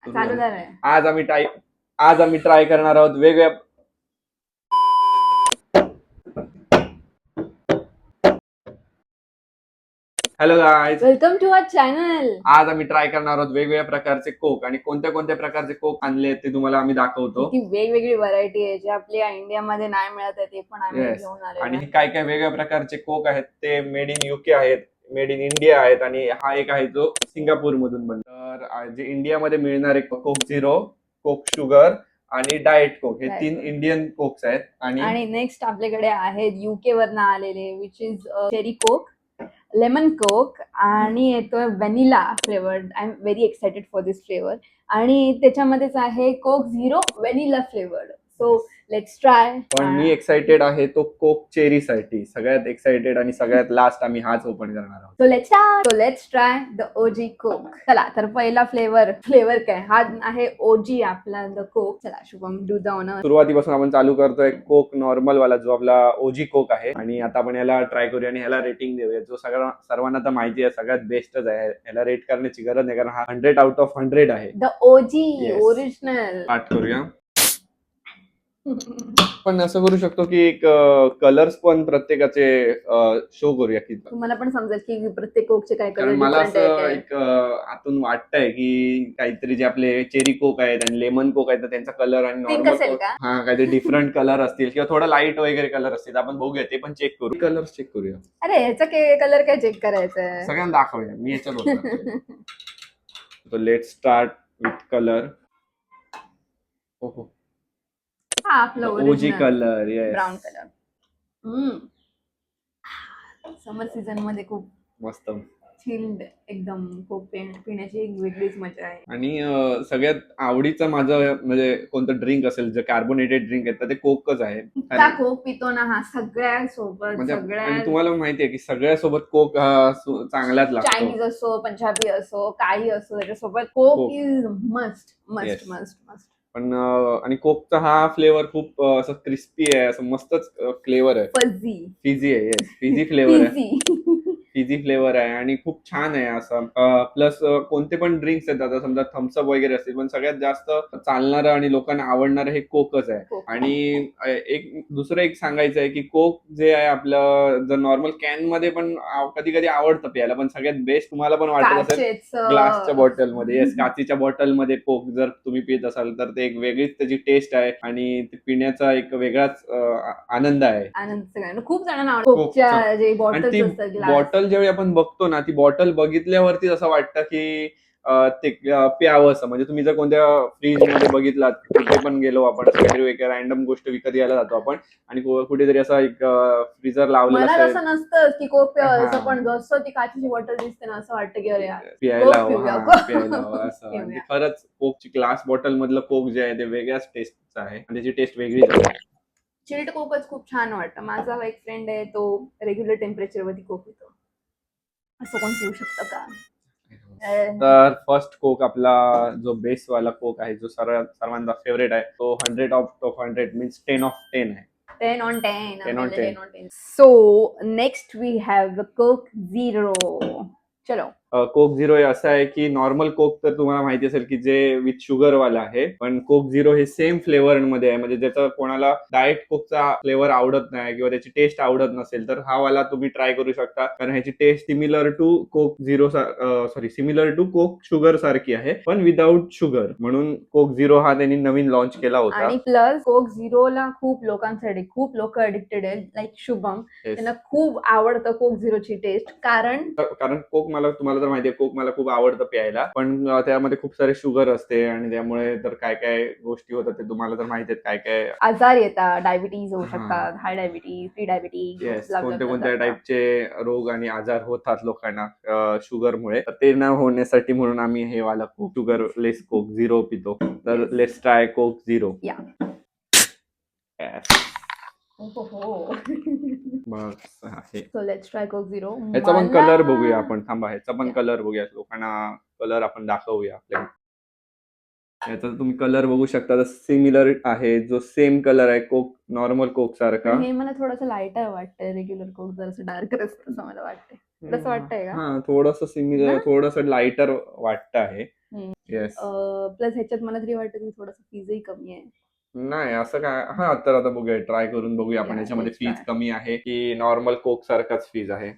चालू झालंय. आज आम्ही ट्राय करणार आहोत वेगवेगळ्या hello guys, welcome to our channel. आज आम्ही ट्राय करणार आहोत वेगवेगळ्या प्रकारचे कोक आणि कोणत्या कोणत्या प्रकारचे कोक आणले ते तुम्हाला आम्ही दाखवतो. ती वेगवेगळी व्हरायटी आहे जे आपल्या इंडियामध्ये नाही मिळत आहे, ते पण आम्ही Yes. घेऊन आलेलो आणि आहे. काय काय वेगवेगळ्या प्रकारचे कोक आहेत ते मेड इन युके आहेत, मेड इन इंडिया आहेत आणि हा एक आहे जो सिंगापूर मधून बनतो. तर जे इंडियामध्ये मिळणारे कोक झिरो, कोक शुगर आणि डाएट कोक हे Diet 3 Coke. इंडियन कोक्स आहेत. आणि नेक्स्ट आपल्याकडे आहेत युके वरनं आलेले which is Cherry Coke, lemon Coke आणि येतोय vanilla flavoured. I am very excited for this flavour. आणि त्याच्यामध्येच आहे Coke zero vanilla flavoured. So let's try. पण मी एक्साइटेड आहे तो कोक चेरी साठी, सगळ्यात एक्साइटेड आणि सगळ्यात लास्ट आम्ही हाच ओपन करणार आहोत. So let's try the OG कोक. चला तर पहिला फ्लेवर काय हा आहे ओजी आपला द कोक. चला शुभम, डू द ऑनर. सुरुवातीपासून आपण चालू करतोय कोक नॉर्मल वाला जो आपला ओजी कोक आहे आणि आता आपण याला ट्राय करूया आणि ह्याला रेटिंग देऊया. जो सर्वांना तर माहिती आहे सगळ्यात बेस्टच आहे, ह्याला रेट करण्याची गरज नाही कारण हा 100 आउट ऑफ 100 आहे. The OG Yes. Original. Start करूया. पण असं करू शकतो की एक कलर्स पण प्रत्येकाचे शो करूया की, तुम्हाला पण समजेल की प्रत्येक कोकचे काय कलर कारण मला डिफरंट आहे असं काय. एक आतून वाटतंय की काहीतरी जे आपले चेरी कोक आहेत आणि लेमन कोक आहेत त्यांचा कलर आणि पिंक नॉर्मल असेल कोक का? हा काहीतरी डिफरंट कलर असतील किंवा थोडा लाईट वगैरे कलर असतील. आपण बघूया, ते पण चेक करू, कलर चेक करूया. अरे ह्याचा कलर काय चेक करायचं. सगळ्यांना दाखवूया. मी याच्यात होतो. So let's start with color. हा आपला OG original color, yes. Brown colour. Summer season मध्ये खूप मस्त. चिल्ड एकदम कोक पिण्याची एक वेगळीच मजा आहे. आणि सगळ्यात आवडीचं माझं म्हणजे कोणतं ड्रिंक असेल जे कार्बोनेटेड ड्रिंक आहे तर ते कोकच आहे. इतका कोक पितो ना हा सगळ्यासोबत. म्हणजे आणि सगळ्या तुम्हाला माहितीये की सगळ्यासोबत कोक चांगलाच लागतो. चायनीज असो, पंजाबी असो, काही असो, त्याच्यासोबत Coke Coke. Is must must Yes. Must must. पण आणि कोकचा हा फ्लेवर खूप असं क्रिस्पी आहे, असं मस्तच फ्लेवर आहे. फझी फिझी आहे, येस, फिझी फ्लेवर आहे. फिझी. फिझी फ्लेवर आहे आणि खूप छान आहे असं. प्लस कोणते पण ड्रिंक्स आहेत, आता समजा थम्सअप वगैरे असतील, पण सगळ्यात जास्त चालणारं आणि लोकांना आवडणारं हे कोकच आहे. कोक. आणि दुसरं एक सांगायचं आहे की कोक जे आहे आपलं, जर नॉर्मल कॅन मध्ये पण कधी कधी आवडतं प्यायला, पण सगळ्यात बेस्ट तुम्हाला पण वाटत असेल काचेचं. ग्लासच्या बॉटलमध्ये. येस, काचीच्या बॉटलमध्ये कोक जर तुम्ही पित असाल तर ते एक वेगळीच त्याची टेस्ट आहे आणि ते पिण्याचा एक वेगळाच आनंद आहे. आनंद सगळ्यांना, खूप जणांना आवडतं. कोकच्या जे आणि बॉटल्स ती असतात ग्लास. बॉटल जेव्हा आपण बघतो ना, ती बॉटल बघितल्यावरतीच असं वाटतं की ते प्यावं असं. म्हणजे तुम्ही जर कोणत्या फ्रीज मध्ये बघितलात, कुठे पण गेलो आपण, असं काहीतरी एक रॅन्डम गोष्ट विकत घ्यायला जातो आपण आणि कुठेतरी असा एक फ्रीजर लावलेला मला असेल, असं नसतं की कोक प्यावं, हा. पण जसं ती काचेची बॉटल दिसते ना, असं वाटतं की अरे यार प्यायला कोक हवं, पिऊया, हा, कोक प्यायला हवं असं. आणि पिऊया. खरंच कोकची ग्लास बॉटल मधलं कोक जे आहे ते वेगळ्याच टेस्टचं आहे आणि त्याची टेस्ट वेगळीच आहे. चिल्ड कोकच खूप छान वाटतं. माझा एक फ्रेंड आहे, तो रेग्युलर टेम्परेचरवरती कोक पितो. असं कोण पिऊ शकतं का? तर फर्स्ट कोक आपला जो बेस वाला कोक आहे, जो सर्वांचा फेवरेट आहे, तो 100 आउट ऑफ 100 मीन्स 10 ऑफ 10 आहे. 10 on 10. 10 on 10. 10 on 10. So next we have the Coke Zero. चलो. कोक झिरो हे असं आहे की नॉर्मल कोक तर तुम्हाला माहिती असेल की जे विथ शुगर वाला आहे, पण कोक झिरो हे सेम फ्लेवर मध्ये आहे. म्हणजे ज्याचं कोणाला डाएट कोकचा फ्लेवर आवडत नाही किंवा त्याची टेस्ट आवडत नसेल तर हा वाला तुम्ही ट्राय करू शकता, कारण ह्याची taste similar to Coke zero similar to Coke sugar सारखी आहे, पण विदाउट शुगर. म्हणून कोक झिरो हा त्यांनी नवीन लॉन्च केला होता. आणि प्लस कोक झिरोला खूप लोकांसाठी, खूप लोक अडिक्टेड आहेत, लाईक शुभम. Yes. त्यांना खूप आवडतं कोक झिरोची टेस्ट, कारण कोक तुम्हाला तर माहितीये, कोक मला खूप आवडतं प्यायला, पण त्यामध्ये खूप सारे शुगर असते आणि त्यामुळे तर काय काय गोष्टी होतात ते तुम्हाला तर माहिती आहेत. काय काय आजार येतात, डायबिटीज होऊ हा. शकतात, हाय डायबिटीज, प्री डायबिटीज, येस, कोणत्या कोणत्या टाईपचे रोग आणि आजार होतात लोकांना शुगरमुळे. तर ते न होण्यासाठी म्हणून आम्ही हे वाला कोक शुगर लेस कोक झिरो पितो. तर Yes. Let's try coke zero. या. मग आहे. So let's try coke zero. ह्याचा पण कलर बघूया आपण. थांबा, ह्याचा पण कलर बघूया, लोकांना कलर आपण दाखवूया आपल्या. याचा तुम्ही कलर बघू शकता, सिमिलर आहे, जो सेम कलर आहे कोक नॉर्मल कोक सारखा. हे मला थोडंसं लाईटर वाटतंय, रेग्युलर कोक जर डार्कर असतं असं मला वाटतंय. तसं वाटतंय का? हा, थोडंसं सिमिलर, थोडंसं लाईटर वाटतं आहे. येस. प्लस ह्याच्यात मला तरी वाटतं की थोडंसं फीजही कमी आहे. नाही असं काय, हा तर आता बघूया, ट्राय करून बघूया आपण Yeah, याच्यामध्ये let's फीज try. कमी आहे की नॉर्मल कोक सारखाच फीज आहे.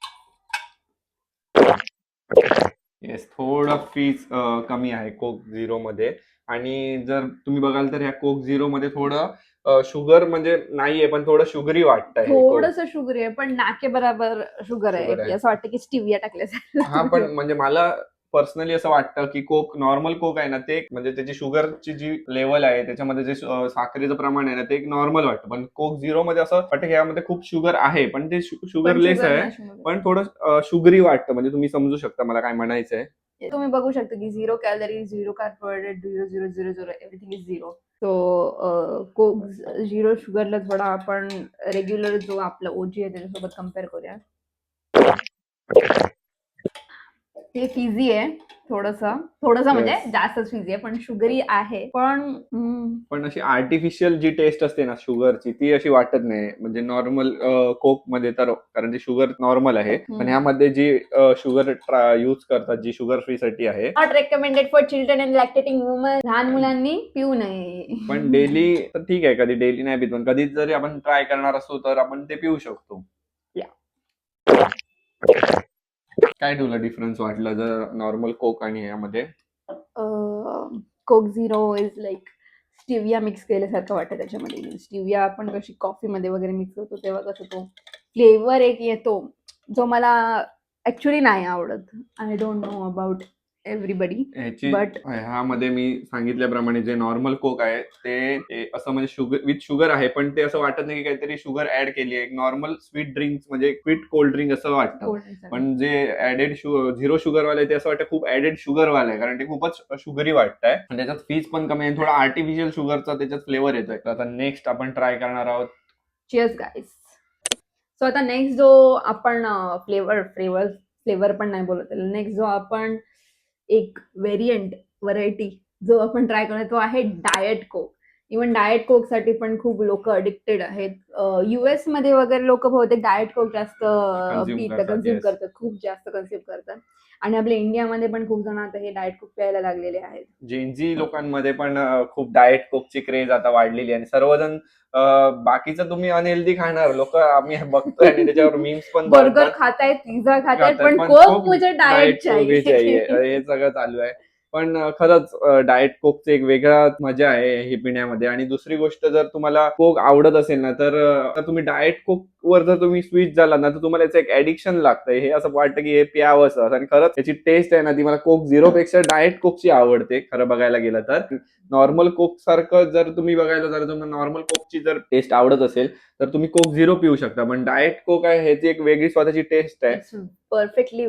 येस, थोडं फीज कमी आहे कोक झिरो मध्ये. आणि जर तुम्ही बघाल तर ह्या कोक झिरो मध्ये थोडं शुगर म्हणजे नाहीये, पण थोडं शुगरी वाटतंय हे कोक. थोडंसं शुगर आहे पण नाके बराबर शुगर आहे शुगर की आहे. असं वाटतं की स्टिविया हा पण टाकल्यासारखं. म्हणजे मला पर्सनली असं वाटतं की कोक, नॉर्मल कोक आहे ना, ते म्हणजे त्याची शुगरची जी लेवल आहे त्याच्यामध्ये जे साखरेचं प्रमाण आहे ना, ते एक नॉर्मल वाटतं. पण कोक झिरो मध्ये असं वाटतं की यामध्ये खूप शुगर आहे, पण ते पण शुगरलेस शुगर आहे. नाही शुगर. पण थोडं शुगरी वाटतं. म्हणजे तुम्ही समजू शकता मला काय म्हणायचंय. तुम्ही बघू शकता की 0 calorie, 0 carbohydrate, 0 everything is 0. So Coke 0 शुगरला थोडा आपण रेग्युलर जो आपला ओजी आहे त्याच्यासोबत कम्पेअर करूया. हे फिझी आहे थोडंसं म्हणजे Yes. जास्तच फिझी आहे पण शुगरी आहे पण अशी आर्टिफिशियल जी टेस्ट असते ना शुगरची, ती अशी वाटत नाही. म्हणजे नॉर्मल कोक मध्ये तर, कारण ती शुगर नॉर्मल आहे, पण ह्यामध्ये जी शुगर यूज करतात, जी शुगर फ्री साठी आहे. Not recommended for children and lactating woman. लहान मुलांनी पिऊ नये. पण डेली तर ठीक आहे, कधी डेली नाही पित, पण कधीच जरी आपण ट्राय करणार असतो तर आपण ते पिऊ शकतो. काय तुला डिफरन्स वाटला जर नॉर्मल कोक आणि यामध्ये? Coke zero is like stevia mix केल्यासारखं वाटतं त्याच्यामध्ये. स्टिविया आपण कशी कॉफीमध्ये वगैरे मिक्स होतो तेव्हा कसं तो फ्लेवर एक येतो जो मला ऍक्च्युली नाही आवडत. I don't know about everybody. ह्याची बट ह्यामध्ये मी सांगितल्याप्रमाणे जे नॉर्मल कोक आहे ते असं म्हणजे शुगर विथ शुगर आहे, पण ते असं वाटत नाही की काहीतरी शुगर ऍड केली आहे. एक नॉर्मल स्वीट ड्रिंक म्हणजे क्विट कोल्ड ड्रिंक असं वाटतं. पण जे ऍडेड झिरो शुगर वाले ते असं वाटतं खूप ऍडेड शुगर वाले आहे, कारण ते खूपच शुगरी वाटतंय. आणि त्याच्यात फीज पण कमी आहे, थोडा आर्टिफिशियल शुगरचा त्याच्यात फ्लेवर येतोय. तर आता नेक्स्ट आपण ट्राय करणार आहोत. चिअर्स गाईस. सो आता नेक्स्ट जो आपण फ्लेवर पण नाही बोलत, नेक्स्ट जो आपण एक व्हरायटी जो आपण ट्राय करणार तो आहे डाएट कोक. इव्हन डाएट कोक साठी पण खूप लोक अडिक्टेड आहेत. US मध्ये वगैरे लोक बहुतेक डाएट कोक जास्त कन्झ्युम yes. करतात, खूप जास्त कन्झ्युम करतात. आणि आपल्या इंडियामध्ये पण खूप जण आता हे डाएट कोक प्यायला लागलेले आहेत. जेनझी लोकांमध्ये पण खूप डाएट कोकची क्रेज आता वाढलेली आहे. आणि सर्वजण बाकीचं तुम्ही अनहेल्दी खाणार लोक आम्ही बघतोय आणि त्याच्यावर मीम्स पण बर्गर बनतात. खातायत, पिझ्झा खातायत, खातात, पण पण कोक कोक मुझे डाएट डाएट कोक ही चाहिए, चाहिए. हे सगळं चालू आहे. पण खरंच डाएट कोकचं एक वेगळा मजा आहे हे पिण्यामध्ये. आणि दुसरी गोष्ट, जर तुम्हाला कोक आवडत असेल ना, तर तुम्ही डाएट कोक वर जर तुम्ही स्विच झाला ना, तर तुम्हाला याचं एक ऍडिक्शन लागतंय. हे असं वाटतं की हे प्यावंसं. आणि खरंच याची टेस्ट आहे ना, ती मला कोक झिरो पेक्षा डाएट कोकची आवडते खरं बघायला गेलं तर. नॉर्मल कोक सारखं जर तुम्ही बघायला, जर तुम्हाला नॉर्मल कोकची जर टेस्ट आवडत असेल तर तुम्ही कोक झिरो पिऊ शकता. पण डाएट कोक आहे, ह्याची एक वेगळी स्वतःची टेस्ट आहे. परफेक्टली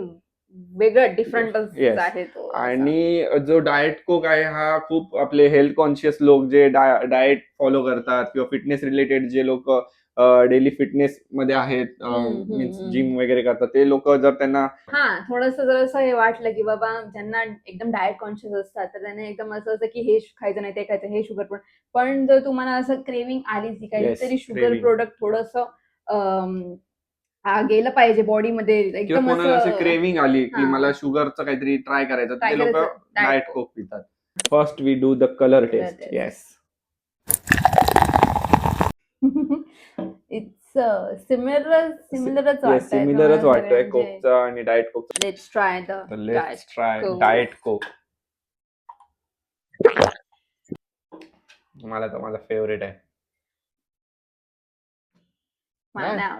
वेगळं डिफरंटच येस. आहे तो असा. आणि जो डाएट कोक आहे हा खूप आपले हेल्थ कॉन्शियस लोक जे डाएट फॉलो करतात किंवा फिटनेस रिलेटेड जे लोक डेली फिटनेस मध्ये आहेत, मीन्स जिम वगैरे करतात, ते लोक जर त्यांना थोडस जर असं हे वाटलं की बाबा ज्यांना एकदम डाएट कॉन्शियस असतात तर त्यांना एकदम असं की हे खायचं नाही, ते खायचं, हे शुगर पण जर तुम्हाला असं क्रेविंग आली की काहीतरी शुगर craving. प्रोडक्ट थोडस गेलं पाहिजे बॉडीमध्ये किंवा एकदम कोणाला अशी असं क्रेविंग आली की हा. मला शुगरचं काहीतरी ट्राय करायचं, तर Try ते लोक करायचं, diet डाएट coke. कोक पितात. First we do the colour test. test. Yes. It's सिमिलरच वाटतंय सिमिलरच वाटतोय कोकचा आणि डाएट कोकचा. Let's try the let's try diet Coke. मला तर माझा फेवरेट आहे.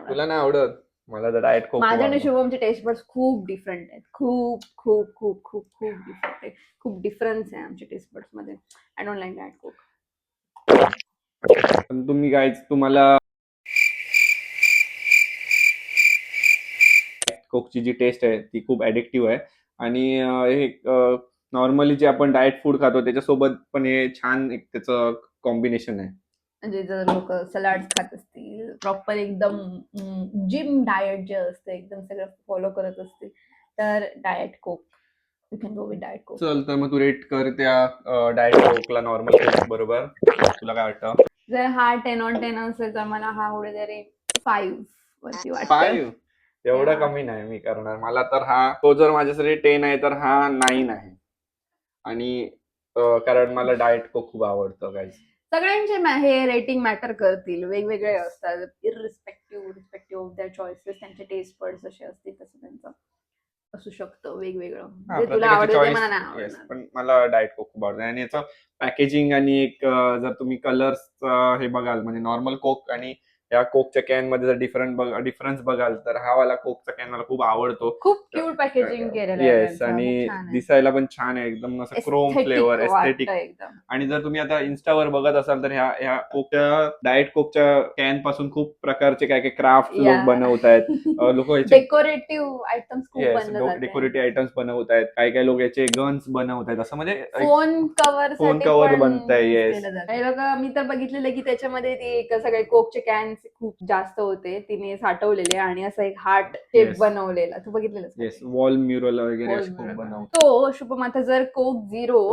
तुला नाही आवडत? मला तर डाएट कोक माझ्या आणि शुभमचे टेस्ट बड्स खूप डिफरंट आहेत. खूप खूप खूप खूप खूप डिफरंट आहे. खूप डिफरन्स आहे आमच्या टेस्ट बड्स मध्ये. आय डोंट लाईक डाएट कोक. पण तुम्ही गाईज, तुम्हाला कोकची जी टेस्ट आहे ती खूप ऍडिक्टिव्ह आहे. आणि हे नॉर्मली जे आपण डाएट फूड खातो त्याच्यासोबत पण हे छान एक त्याचं कॉम्बिनेशन आहे. म्हणजे जर लोक सलाड खात असतील, प्रॉपर एकदम जिम डाएट जे असतं एकदम सगळं फॉलो करत असतील, तर diet Coke, you can go with diet Coke. चल, तर मग तू रेट कर त्या डाएट कोकला नॉर्मल कोक बरोबर. तुला काय वाटतं? जर हा 10 on 10 असेल तर मला हा कुठेतरी 5 वरती वाटतं. 5? एवढं कमी नाही मी करणार. मला तर हा, तो जर माझ्यासाठी 10 आहे तर हा 9 आहे. आणि कारण मला डाएट कोक खूप आवडतं गाईज. सगळ्यांचे हे रेटिंग मॅटर करतील, वेगवेगळे असतात. रिस्पेक्टिव्ह ऑफ देअर चॉईसेस, त्यांचे टेस्ट बड्स असे असतील तसं त्यांचं असू शकतं वेगवेगळं. जे तुला आवडतं ते मला नाही येस, आवडणार. पण मला डाएट कोक खूप आवडतं आणि याचं पॅकेजिंग आणि एक जर तुम्ही कलर्स हे बघाल म्हणजे नॉर्मल कोक आणि या कोकच्या कॅन मध्ये जर डिफरन्स बघाल तर हा वाला कोकचा कॅन मला खूप आवडतो. खूप क्यूट पॅकेजिंग केलेलं आहे येस, त्यांचं, आणि खूप छान आहे. दिसायला पण छान आहे, एकदम असं क्रोम फ्लेवर, एस्थेटिक. वाटतं एकदम. आणि जर तुम्ही आता इन्स्टावर बघत असाल तर ह्या कोकच्या डाएट कोकच्या कॅन पासून खूप प्रकारचे काय काय क्राफ्ट लोक बनवतायत. लोक याचे डेकोरेटिव्ह आयटम्स खूप बनले जाते. डेकोरेटिव्ह आयटम्स बनवतायत, काही काही लोक याचे गन्स बनवतायत, असं म्हणजे फोन कव्हर फोन साठी cover पण बनतंय, use yes. केलं जातं. काही लोक मी तर बघितलेलं की त्याच्यामध्ये ते सगळे कोकचे कॅन्स खूप जास्त होते, तिने साठवलेले आणि असं एक हार्ट शेप Yes. बनवलेला. तू बघितलेलं येस, वॉल म्युरल वगैरे असे खूप बनवतात. तो शुभम आता जर कोक झिरो,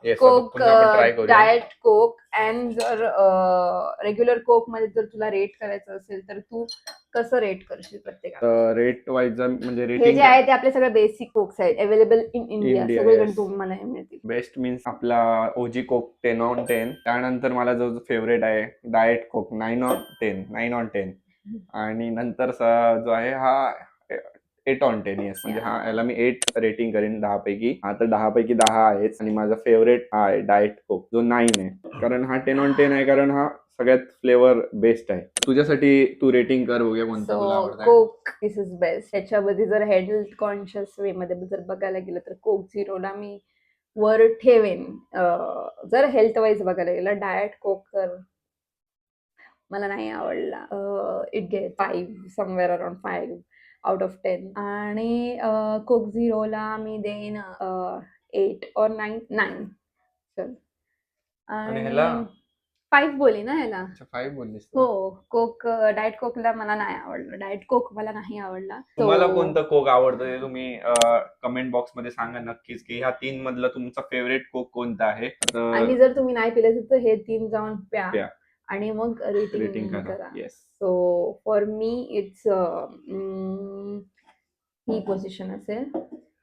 येस, कोक आपण ट्राय करूया. डाएट कोक अँड जर रेग्युलर कोक मध्ये जर तुला रेट करायचं असेल तर तू कसं रेट करशील प्रत्येकाला? रेट वाईज म्हणजे हे रेटिंग जे आहे ते आपले सगळे बेसिक कोक्स आहेत, अवेलेबल इन इंडिया, India, सगळीकडे yes. तुम्हाला हे मिळतील. बेस्ट मीन्स आपला ओजी कोक 10/10. त्यानंतर मला जो फेवरेट आहे डाएट कोक 9/10. आणि नंतरचा जो आहे हा 8/10. येस, म्हणजे हा याला मी 8 रेटिंग करेन 10 पैकी. हा तर 10 पैकी 10 आहेच आणि माझा फेवरेट हा आहे डाएट कोक जो 9 आहे, कारण हा 10/10 आहे, कारण हा सगळ्यात फ्लेवर बेस्ट आहे. तुझ्यासाठी तू रेटिंग कर, बघूया कोणता तुला आवडतं. कोक दिस इज बेस्ट. त्याच्यामध्ये जर हेल्थ कॉन्शियस वे मध्ये जर बघायला गेलं तर कोक झिरोला मी वर ठेवेन. जर हेल्थ वाईज बघायला गेलं डाएट कोक तर मला नाही आवडला. It get 5, somewhere around 5 out of 10. आणि कोक झिरोला मी देईन 8 or 9. चल, आणि आणि ह्याला 5 बोली ना ह्याला. 5 बोललीस तू? हो, कोक डाएट कोकला मला नाही आवडलं. डाएट कोक मला नाही आवडला. तुम्हाला कोणतं कोक आवडतं ते तुम्ही कमेंट बॉक्स मध्ये सांगा नक्कीच, की ह्या 3 मधलं तुमचा फेवरेट कोक कोणता आहे. आणि जर तुम्ही नाही पिलं तर हे 3 जाऊन प्या प्या. आणि मग रेटिंग रेटिंग करा. करा. Yes. So for me it's he position असेल,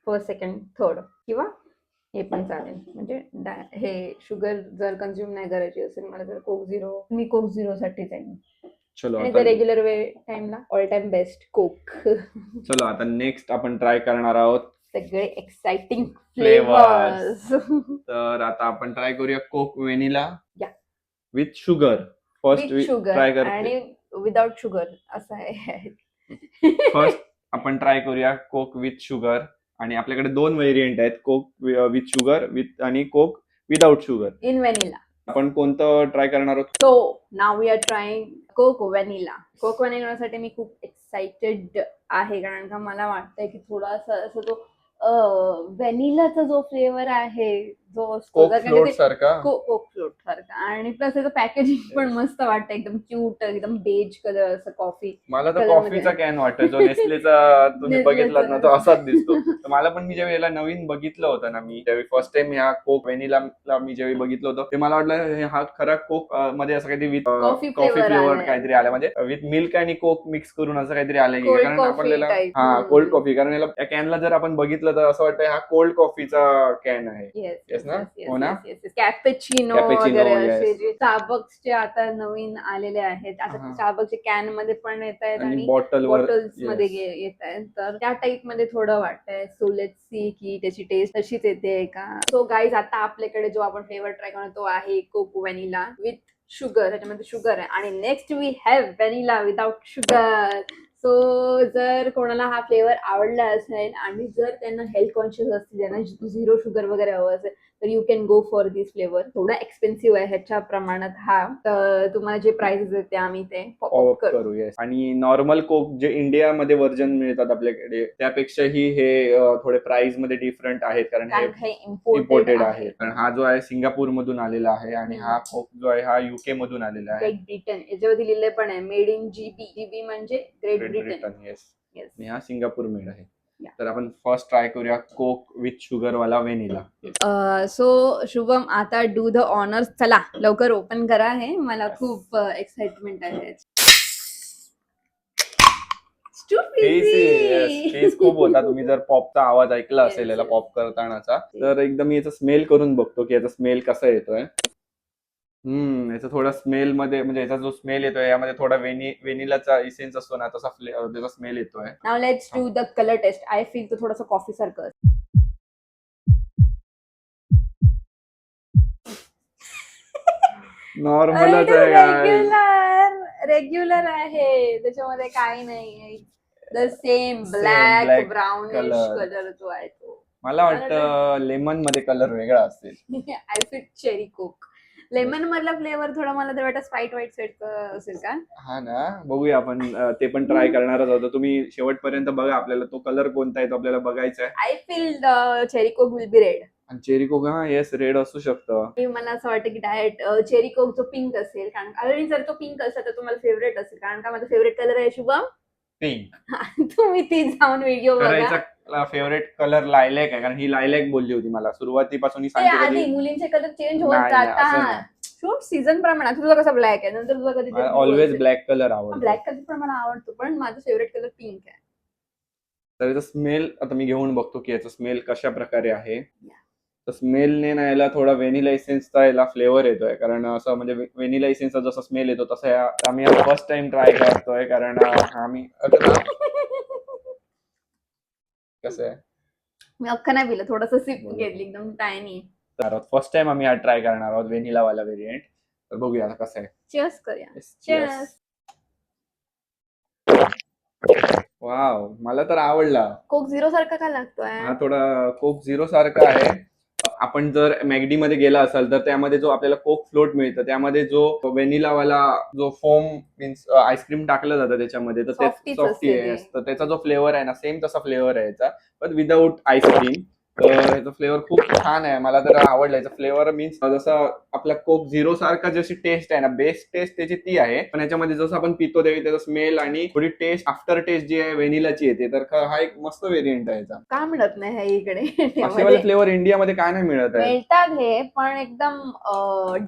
फर्स्ट, सेकंड, थर्ड, किंवा हे पण चालेल. म्हणजे हे शुगर जर कन्झ्युम नाही करायची असेल मला तर कोक झिरो, मी कोक झिरो साठी जाईन. चलो आणि आता रेग्युलर वे टाइमला ऑल टाइम बेस्ट कोक. चलो आता नेक्स्ट आपण ट्राय करणार आहोत सगळे एक्साइटिंग Flavors. फ्लेवर्स. तर आता आपण ट्राय करूया Coke vanilla Yeah. With sugar. First with sugar try करते. आणि विदाउट शुगर असं आहे. फर्स्ट आपण ट्राय करूया कोक विथ शुगर, आणि आपल्याकडे 2 व्हेरियंट आहेत, कोक विथ शुगर विथ आणि Coke without sugar. In vanilla. आपण कोणतं ट्राय करणार आहोत? So now we are trying Coke vanilla. Coke व्हॅनिलासाठी मी खूप एक्साइटेड आहे, कारण का मला वाटतंय की थोडासा असं तो व्हॅनिलाचा जो फ्लेवर आहे जो असतो कोक फ्लोट सारखा. कोक फ्लोट सारखा, आणि प्लस त्याचं पॅकेजिंग पण मस्त वाटतं, एकदम क्यूट, एकदम बेज कलर असं कॉफी. मला तर Color कॉफीचा मध्ये. कॅन वाटतो, जो नेसलेचा तुम्ही नेसलेचा. बघितलात ना, तो असाच दिसतो. तर मला पण, मी जेव्हा याला नवीन बघितलं होतं ना, मी त्यावेळी फर्स्ट टाइम ह्या कोक व्हॅनिलाला मी जेव्हा बघितलं होतं, ते मला वाटलं हा खरा कोक मध्ये असं काहीतरी with Coffee coffee flavor flavour आलाय. काहीतरी आलं, म्हणजे विथ मिल्क आणि कोक मिक्स करून असं काहीतरी आलंय की, Cold कारण coffee आपल्याला type. कोल्ड कॉफी, कारण याला या कॅनला जर आपण बघितलं तर असं वाटतं हा कोल्ड कॉफीचा कॅन आहे. येस ना? हो ना? कॅपेचिनो Cappuccino, वगैरे yes. असे जे स्टारबक्सचे आता नवीन आलेले आहेत, आता हा. स्टारबक्सचे कॅन मध्ये पण येत आहेत आणि आणि बॉटलवर बॉटल्स मध्ये येत आहेत, तर त्या टाईप मध्ये थोडं वाटतंय. सो लेट्स सी की त्याची टेस्ट तशीच येते का. सो गाईज, आता आपल्याकडे जो आपण फ्लेवर ट्राय करतो तो आहे कोक व्हॅनिला विथ शुगर. त्याच्यामध्ये शुगर आहे. आणि next we have vanilla without sugar. So जर कोणाला हा फ्लेवर आवडला असेल आणि जर त्यांना हेल्थ कॉन्शियस असतील, त्यांना झिरो शुगर वगैरे हवं असेल, तर you can go for this flavour. थोडा एक्सपेन्सिव्ह आहे ह्याच्या प्रमाणात हा, तर तुम्हाला जे प्राइसेस आहेत ते आम्ही ते पॉप करू. करू. येस. आणि नॉर्मल कोक जे इंडियामध्ये व्हर्जन मिळतात आपल्याकडे, त्यापेक्षाही हे थोडे प्राइस मध्ये डिफरंट आहेत, कारण हे इम्पोर्टेड आहे. कारण हा जो आहे सिंगापूर मधून आलेला आहे, आणि हा कोक जो आहे हा UK मधून आलेला आहे. Great Britain. याच्यावरती लिहिलं पण आहे मेड इन GB म्हणजे ग्रेट ब्रिटन. येस. येस. आणि हा सिंगापूर मेड आहे. Yeah. तर आपण फर्स्ट ट्राय करूया कोक विथ शुगर वाला व्हॅनिला. सो शुभम, आता डू द ऑनर्स. चला लवकर ओपन करा हे, मला खूप एक्साइटमेंट आहे. फीज खूप होता. तुम्ही जर पॉपचा आवाज ऐकला Yes, असेल याला yes. पॉप करतानाचा, तर एकदम मी याचा स्मेल करून बघतो की याचा स्मेल कसा येतोय. याचा थोडा स्मेल मध्ये म्हणजे याचा जो स्मेल येतोय यामध्ये थोडा व्हेनिलाचा इसेन्स असतो ना तसा त्याचा स्मेल येतोय. Now let's do the colour test. I feel तो थोडासा कॉफी सारखं नॉर्मलच आहे guys. रेग्युलर आहे, त्याच्यामध्ये काही नाही. The same Same black black brownish color. Colour जो आहे तो. मला वाटतं लेमन मध्ये कलर वेगळा असेल. I feel cherry Coke. Lemon मधला फ्लेवर थोडा मला तर वाटतं स्प्राईट व्हाईट सेट असेल का. हा ना, बघूया आपण ते पण ट्राय करणारच आहोत. तुम्ही शेवटपर्यंत बघा, आपल्याला तो कलर कोणता आहे तो आपल्याला बघायचा आहे. I feel cherry coke will be red. आणि चेरी कोक हा येस रेड असू शकतं. मला असं वाटतं की डायरेक्ट चेरी कोक जो पिंक असेल, कारण आणि जर तो पिंक असेल तर तुम्हाला फेवरेट असेल, कारण का माझा फेवरेट कलर आहे शुभम. पिंक तुम्ही ती जाऊन व्हिडिओ बघा. करायचा फेवरेट कलर लायलॅक आहे, कारण ही लायलॅक बोलली होती मला सुरुवातीपासून. ही ते सांगते आधी कधी मुलींचे कलर चेंज होत नाही, नाही, असं जातात. नाही. शूट सीझन प्रमाणे. तुझा कसा ब्लॅक आहे, नंतर तुझा कधी ऑलवेज ब्लॅक कलर आवडतो. ब्लॅक कलर पण मला आवडतो, पण माझा फेवरेट कलर पिंक आहे. तर याचा स्मेल आता मी घेऊन बघतो की याचा स्मेल कशा प्रकारे आहे. तर स्मेलने ना याला थोडा व्हेनिला इसेन्सचा याला फ्लेवर येतोय, कारण असं म्हणजे व्हेनिला इसेन्सचा जसा स्मेल येतो तसा आम्ही फर्स्ट टाइम ट्राय करतोय, कारण आम्ही कसं आहे मी अख्खा नाही पिलं, थोडस सिप घेतली, एकदम टायनी. फर्स्ट टाइम आम्ही हा ट्राय करणार आहोत व्हेनिला वाला व्हेरियंट. तर बघूया आता कसं आहे. चीअर्स करूया. Cheers. वाव, मला तर आवडला. कोक झिरो सारखा का लागतोय? हा थोडा कोक झिरो सारखा आहे. आपण जर मॅगडी मध्ये गेला असाल तर त्यामध्ये जो आपल्याला कोक फ्लोट मिळतं त्यामध्ये जो व्हेनिला वाला जो फोम मीन्स आईस्क्रीम टाकलं जातं त्याच्यामध्ये, तर ते सॉफ्टी आहे. तर त्याचा जो फ्लेवर आहे ना सेम तसा फ्लेवर आहे याचा, पण विदाऊट आईस्क्रीम. याचा फ्लेवर खूप छान आहे, मला तर आवडला. याचा फ्लेवर मीन्स जसं आपला कोक झिरो सारखा जशी टेस्ट आहे ना, बेस्ट टेस्ट त्याची ती आहे, पण याच्यामध्ये जसं आपण पितो त्यावेळी त्याचा स्मेल आणि थोडी टेस्ट आफ्टर टेस्ट जी आहे व्हेनिलाची येते. तर हा एक मस्त व्हेरियंट आहे याचा. का मिळत नाही हे इकडे? असे वाले फ्लेवर इंडियामध्ये काय नाही मिळत आहे. मिळतात हे, पण एकदम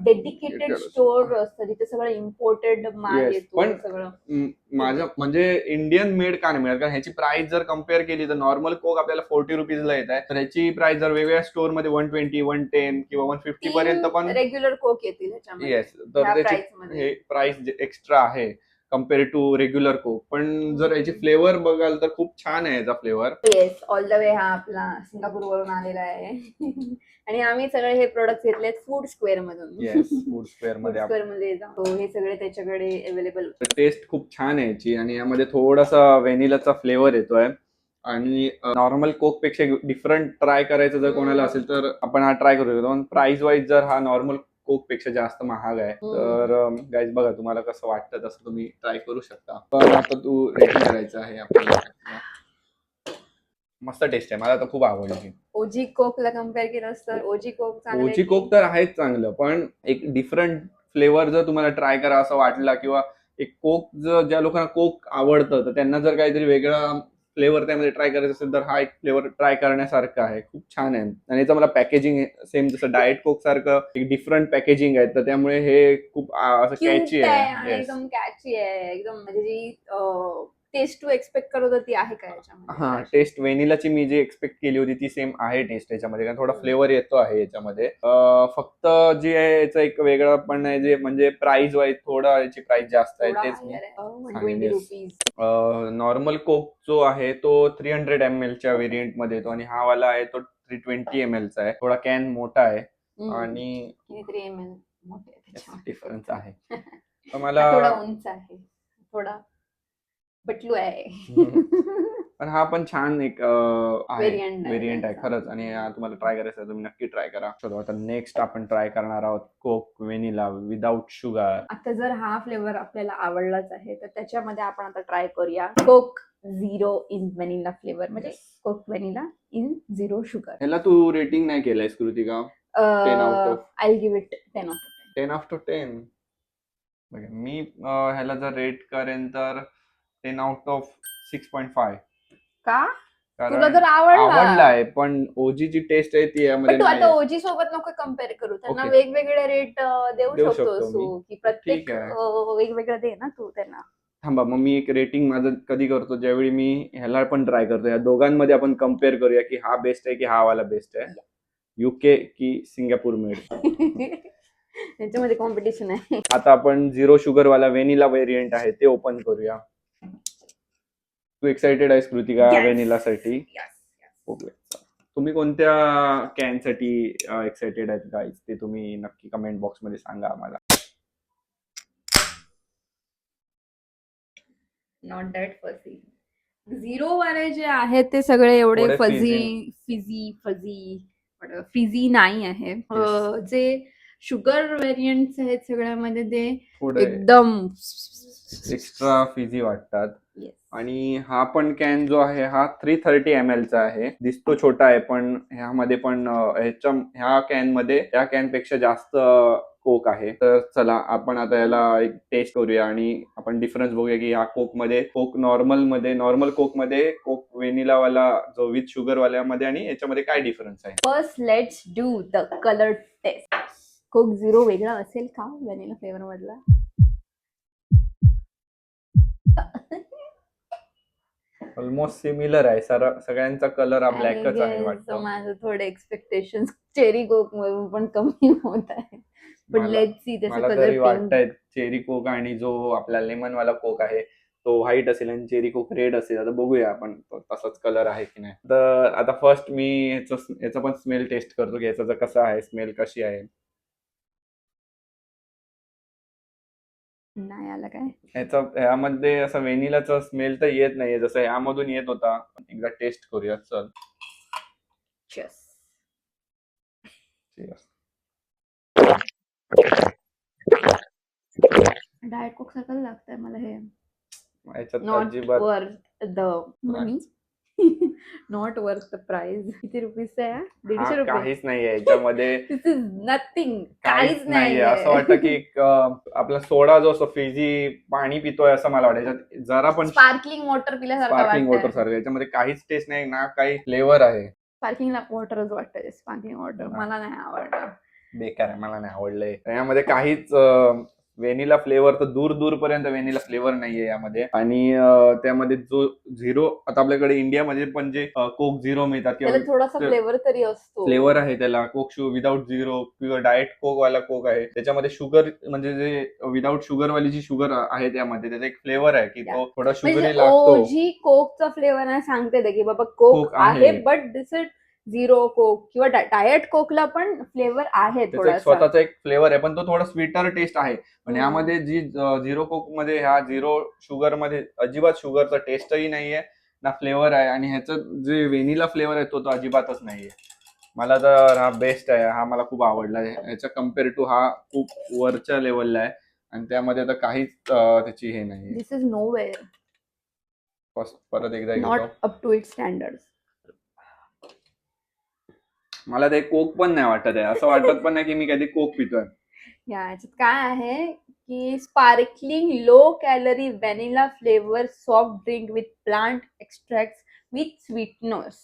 डेडिकेटेड स्टोर असतं जिथे सगळं इम्पोर्टेड माल Yes, येतो पण सगळं. माझ्या म्हणजे इंडियन मेड का नाही मिळत, कारण ह्याची प्राइस जर कम्पेअर केली तर नॉर्मल कोक आपल्याला 40 रुपीजला येत आहे, तर ह्याची प्राइस जर वेगळ्या स्टोर मध्ये 120, 110 किंवा 150 पर्यंत पण रेग्युलर कोक येतील ह्याच्यामध्ये. येस. तर ह्या त्याची price मध्ये. हे प्राइस एक्स्ट्रा आहे कम्पेअर टू रेग्युलर कोक. पण जर याची फ्लेवर बघाल तर खूप छान आहे याचा flavour. Yes, all the way हा आपला सिंगापूर वरून आलेला आहे. आणि आम्ही सगळे हे प्रोडक्ट घेतले फूड स्क्वेअर मधून. येस, फूड स्क्वेअर फूड मध्ये स्क्वेअर मध्ये जातो, हे सगळे त्याच्याकडे अवेलेबल. टेस्ट खूप छान आहे याची, आणि यामध्ये थोडासा व्हेनिलाचा फ्लेवर येतोय. आणि नॉर्मल कोक पेक्षा डिफरंट ट्राय करायचं जर कोणाला असेल तर आपण हा ट्राय करू शकतो. प्राइस वाईज जर हा नॉर्मल कोक पेक्षा जास्त महाग आहे, तर गाईज बघा तुम्हाला कसं वाटतं तसं तुम्ही ट्राय करू शकता. पण आता तू रेटिंग करायचं आहे आपल्याला. मस्त टेस्ट आहे, मला तर खूप आवडली. ओजी कोकला कम्पेअर केलं तर ओजी कोक चांगलं आहे ओजी की- कोक तर आहेच चांगलं, पण एक डिफरंट फ्लेवर जर तुम्हाला ट्राय करा असं वाटला, किंवा एक कोक जर ज्या लोकांना कोक आवडतं तर त्यांना जर काहीतरी वेगळा फ्लेवर त्यामध्ये ट्राय करायचं असेल तर हा एक फ्लेवर ट्राय करण्यासारखा आहे. खूप छान आहे. आणि याचं मला पॅकेजिंग सेम जसं डाएट कोक सारखं एक डिफरंट पॅकेजिंग आहे, तर त्यामुळे हे खूप असं Cute कॅची आहे आहे. आणि Yes. एकदम कॅची आहे, एकदम म्हणजे जी टेस्ट टू एक्सपेक्ट करत होती ती आहे का हा, याच्यामध्ये? टेस्ट व्हेनिलाची मी जी एक्सपेक्ट केली होती ती सेम आहे टेस्ट याच्यामध्ये, कारण थोडा फ्लेवर येतो आहे याच्यामध्ये. फक्त जे आहे याचं एक वेगळं पण आहे, जे म्हणजे प्राइस वाईज थोडा याची प्राइस जास्त आहे, तेच मी 120 रुपीज. नॉर्मल कोक जो आहे तो 300 ml च्या व्हेरियंट मध्ये येतो, आणि हा वाला आहे तो 320 ml चा आहे. थोडा कॅन मोठा आहे आणि कितीतरी ml मोठे आहे त्याच्यामध्ये. डिफरन्स आहे. तर हा मला थोडा उंच आहे, थोडा बटलू आहे. पण हा पण छान एक Variant आहे व्हेरियंट आहे त्याचा. खरंच, आणि तुम्हाला ट्राय करायचं आहे तुम्ही नक्की ट्राय करा. चलो आता नेक्स्ट आपण ट्राय करणार आहोत कोक व्हेनिला विदाउट शुगर. आता जर हा फ्लेवर आपल्याला आवडलाच आहे तर त्याच्यामध्ये आपण आता ट्राय करूया कोक झिरो इन व्हॅनिला फ्लेवर, म्हणजे कोक व्हॅनिला इन झिरो शुगर. ह्याला तू रेटिंग नाही केलंयस Kritika? 10 out of I give it 10 out of 10. 10 out of 10. मी ह्याला जर रेट करेन तर 10 out of 6.5. का? कारण तुला जर आवडला आवडलाय, पण ओजी जी टेस्ट आहे ती यामध्ये पण तू आता नाही. ओजी सोबत नको कम्पेअर करू, त्यांना Okay. वेगवेगळे रेट देऊ देऊ शकतो शकतो तू, मी. की प्रत्येक ठीक आहे. वेगवेगळं दे ना तू त्यांना. थांबा, मग मी एक रेटिंग माझं कधी करतो, ज्यावेळी मी ह्याला पण ट्राय करतो. या दोघांमध्ये आपण कम्पेअर करूया की हा बेस्ट आहे की हा वाला बेस्ट आहे, UK की सिंगापूर मेड. त्याच्यामध्ये कॉम्पिटिशन आहे. आता आपण 0 शुगर वाला व्हेनिला व्हेरियंट आहे ते ओपन करूया. तू एक्साइटेड आहेस कृतिका Yes. व्हेनिला साठी? Yes, yes. ओके. तुम्ही कोणत्या कॅन साठी एक्साइटेड आहेत गाईज, ते तुम्ही नक्की कमेंट बॉक्स मध्ये सांगा आम्हाला. Not that फझी. 0 वाले जे आहेत ते सगळे एवढे थोडे फिझी नाही आहे. जे शुगर व्हेरियंट्स आहेत सगळ्यामध्ये ते थोडे एकदम एक्स्ट्रा फिझी वाटतात. Yes. आणि हा पण कॅन जो आहे हा 330 ml चा आहे. दिसतो छोटा आहे, पण ह्यामध्ये पण ह्या कॅन मध्ये त्या कॅन पेक्षा जास्त कोक आहे. तर चला आपण आता याला एक टेस्ट करूया आणि आपण डिफरन्स बघूया की ह्या कोक मध्ये, नॉर्मल कोक मध्ये, कोक व्हेनिला वाला जो विथ शुगर वाल्यामध्ये आणि याच्यामध्ये काय डिफरन्स आहे. First let's do the colour test. Coke 0 वेगळा असेल का व्हॅनिला फ्लेवर मधला? ऑलमोस्ट सिमिलर आहे. सगळ्यांचा कलर हा ब्लॅकच आहे वाटतं. माझं थोडे एक्सपेक्टेशन चेरी कोक मधून पण कमी होत आहे. पण लेट्स सी त्याचा मला कलर तरी वाटतंय चेरी कोक आणि जो आपला लेमन वाला कोक आहे तो व्हाईट असेल आणि चेरी कोक रेड असेल. आता बघूया आपण तसाच कलर आहे की नाही. तर आता फर्स्ट मी याचा पण स्मेल टेस्ट करतो की याचा कसा आहे, स्मेल कशी आहे. नाही आला काय. ह्यामध्ये असं व्हेनिलाचा स्मेल तर येत नाहीये जसं ह्यामधून येत होता. एकदा टेस्ट करूया. चल. Cheers. डायट कोक सारखं लागतंय मला हे. याच्यात नॉट अजिबात worth the money. Not worth the price. किती रुपीजचा आहे? 150 रुपये. काहीच नाहीये याच्यामध्ये. दिस इज नथिंग. काहीच नाहीये. असं वाटतं की आपला सोडा जो असतो फिजी पाणी पितोय असं मला वाटतं. याच्यात जरा पण स्पार्कलिंग वॉटर पिल्यासारखं स्पार्कलिंग वॉटर वाटतंय. सारखं याच्यामध्ये काहीच टेस्ट नाही ना, काही फ्लेवर आहे. स्पार्कलिंग वॉटरच वाटतंय. स्पार्कलिंग वॉटर मला नाही आवडलं. बेकार आहे, मला नाही आवडलंय. यामध्ये काहीच व्हेनिला फ्लेवर तर दूर पर्यंत व्हेनिला फ्लेवर नाहीये यामध्ये. आणि त्यामध्ये जो 0, आता आपल्याकडे इंडियामध्ये पण जे कोक 0 मिळतात त्याला किंवा थोडासा फ्लेवर तरी असतो. फ्लेवर आहे त्याला. कोक विदाउट 0 किंवा डाएट कोक वाला कोक आहे. त्याच्यामध्ये शुगर म्हणजे जे विदाउट शुगर वाली जी शुगर आहे त्यामध्ये त्याचा एक फ्लेवर आहे की तो थोडा शुगरी लागतो. ओजी कोकचा फ्लेवर नाही सांगते की बाबा कोक आहे, बट दिस इज 0 कोक किंवा डायट कोकला पण फ्लेवर आहे थोडासा. स्वतःचा एक फ्लेवर आहे, पण तो थोडा स्वीटर टेस्ट आहे. पण यामध्ये जी 0 कोक मध्ये, ह्या 0 शुगर मध्ये अजिबात शुगरचा टेस्टही नाहीये ना फ्लेवर आहे. आणि ह्याचं जे व्हेनिला फ्लेवर आहे तो अजिबातच नाहीये. मला तर हा बेस्ट आहे. हा मला खूप आवडला. याच्या कम्पेअर टू हा खूप वरच्या लेवलला आहे आणि त्यामध्ये तर काहीच त्याची हे नाही. This is nowhere. परत एकदा not up to it standard. मला ते कोक पण नाही वाटत आहे. असं वाटत पण नाही की मी कधी कोक पितोय. याच्यात काय आहे की sparkling low calorie vanilla flavour soft drink with plant extract with sweeteners.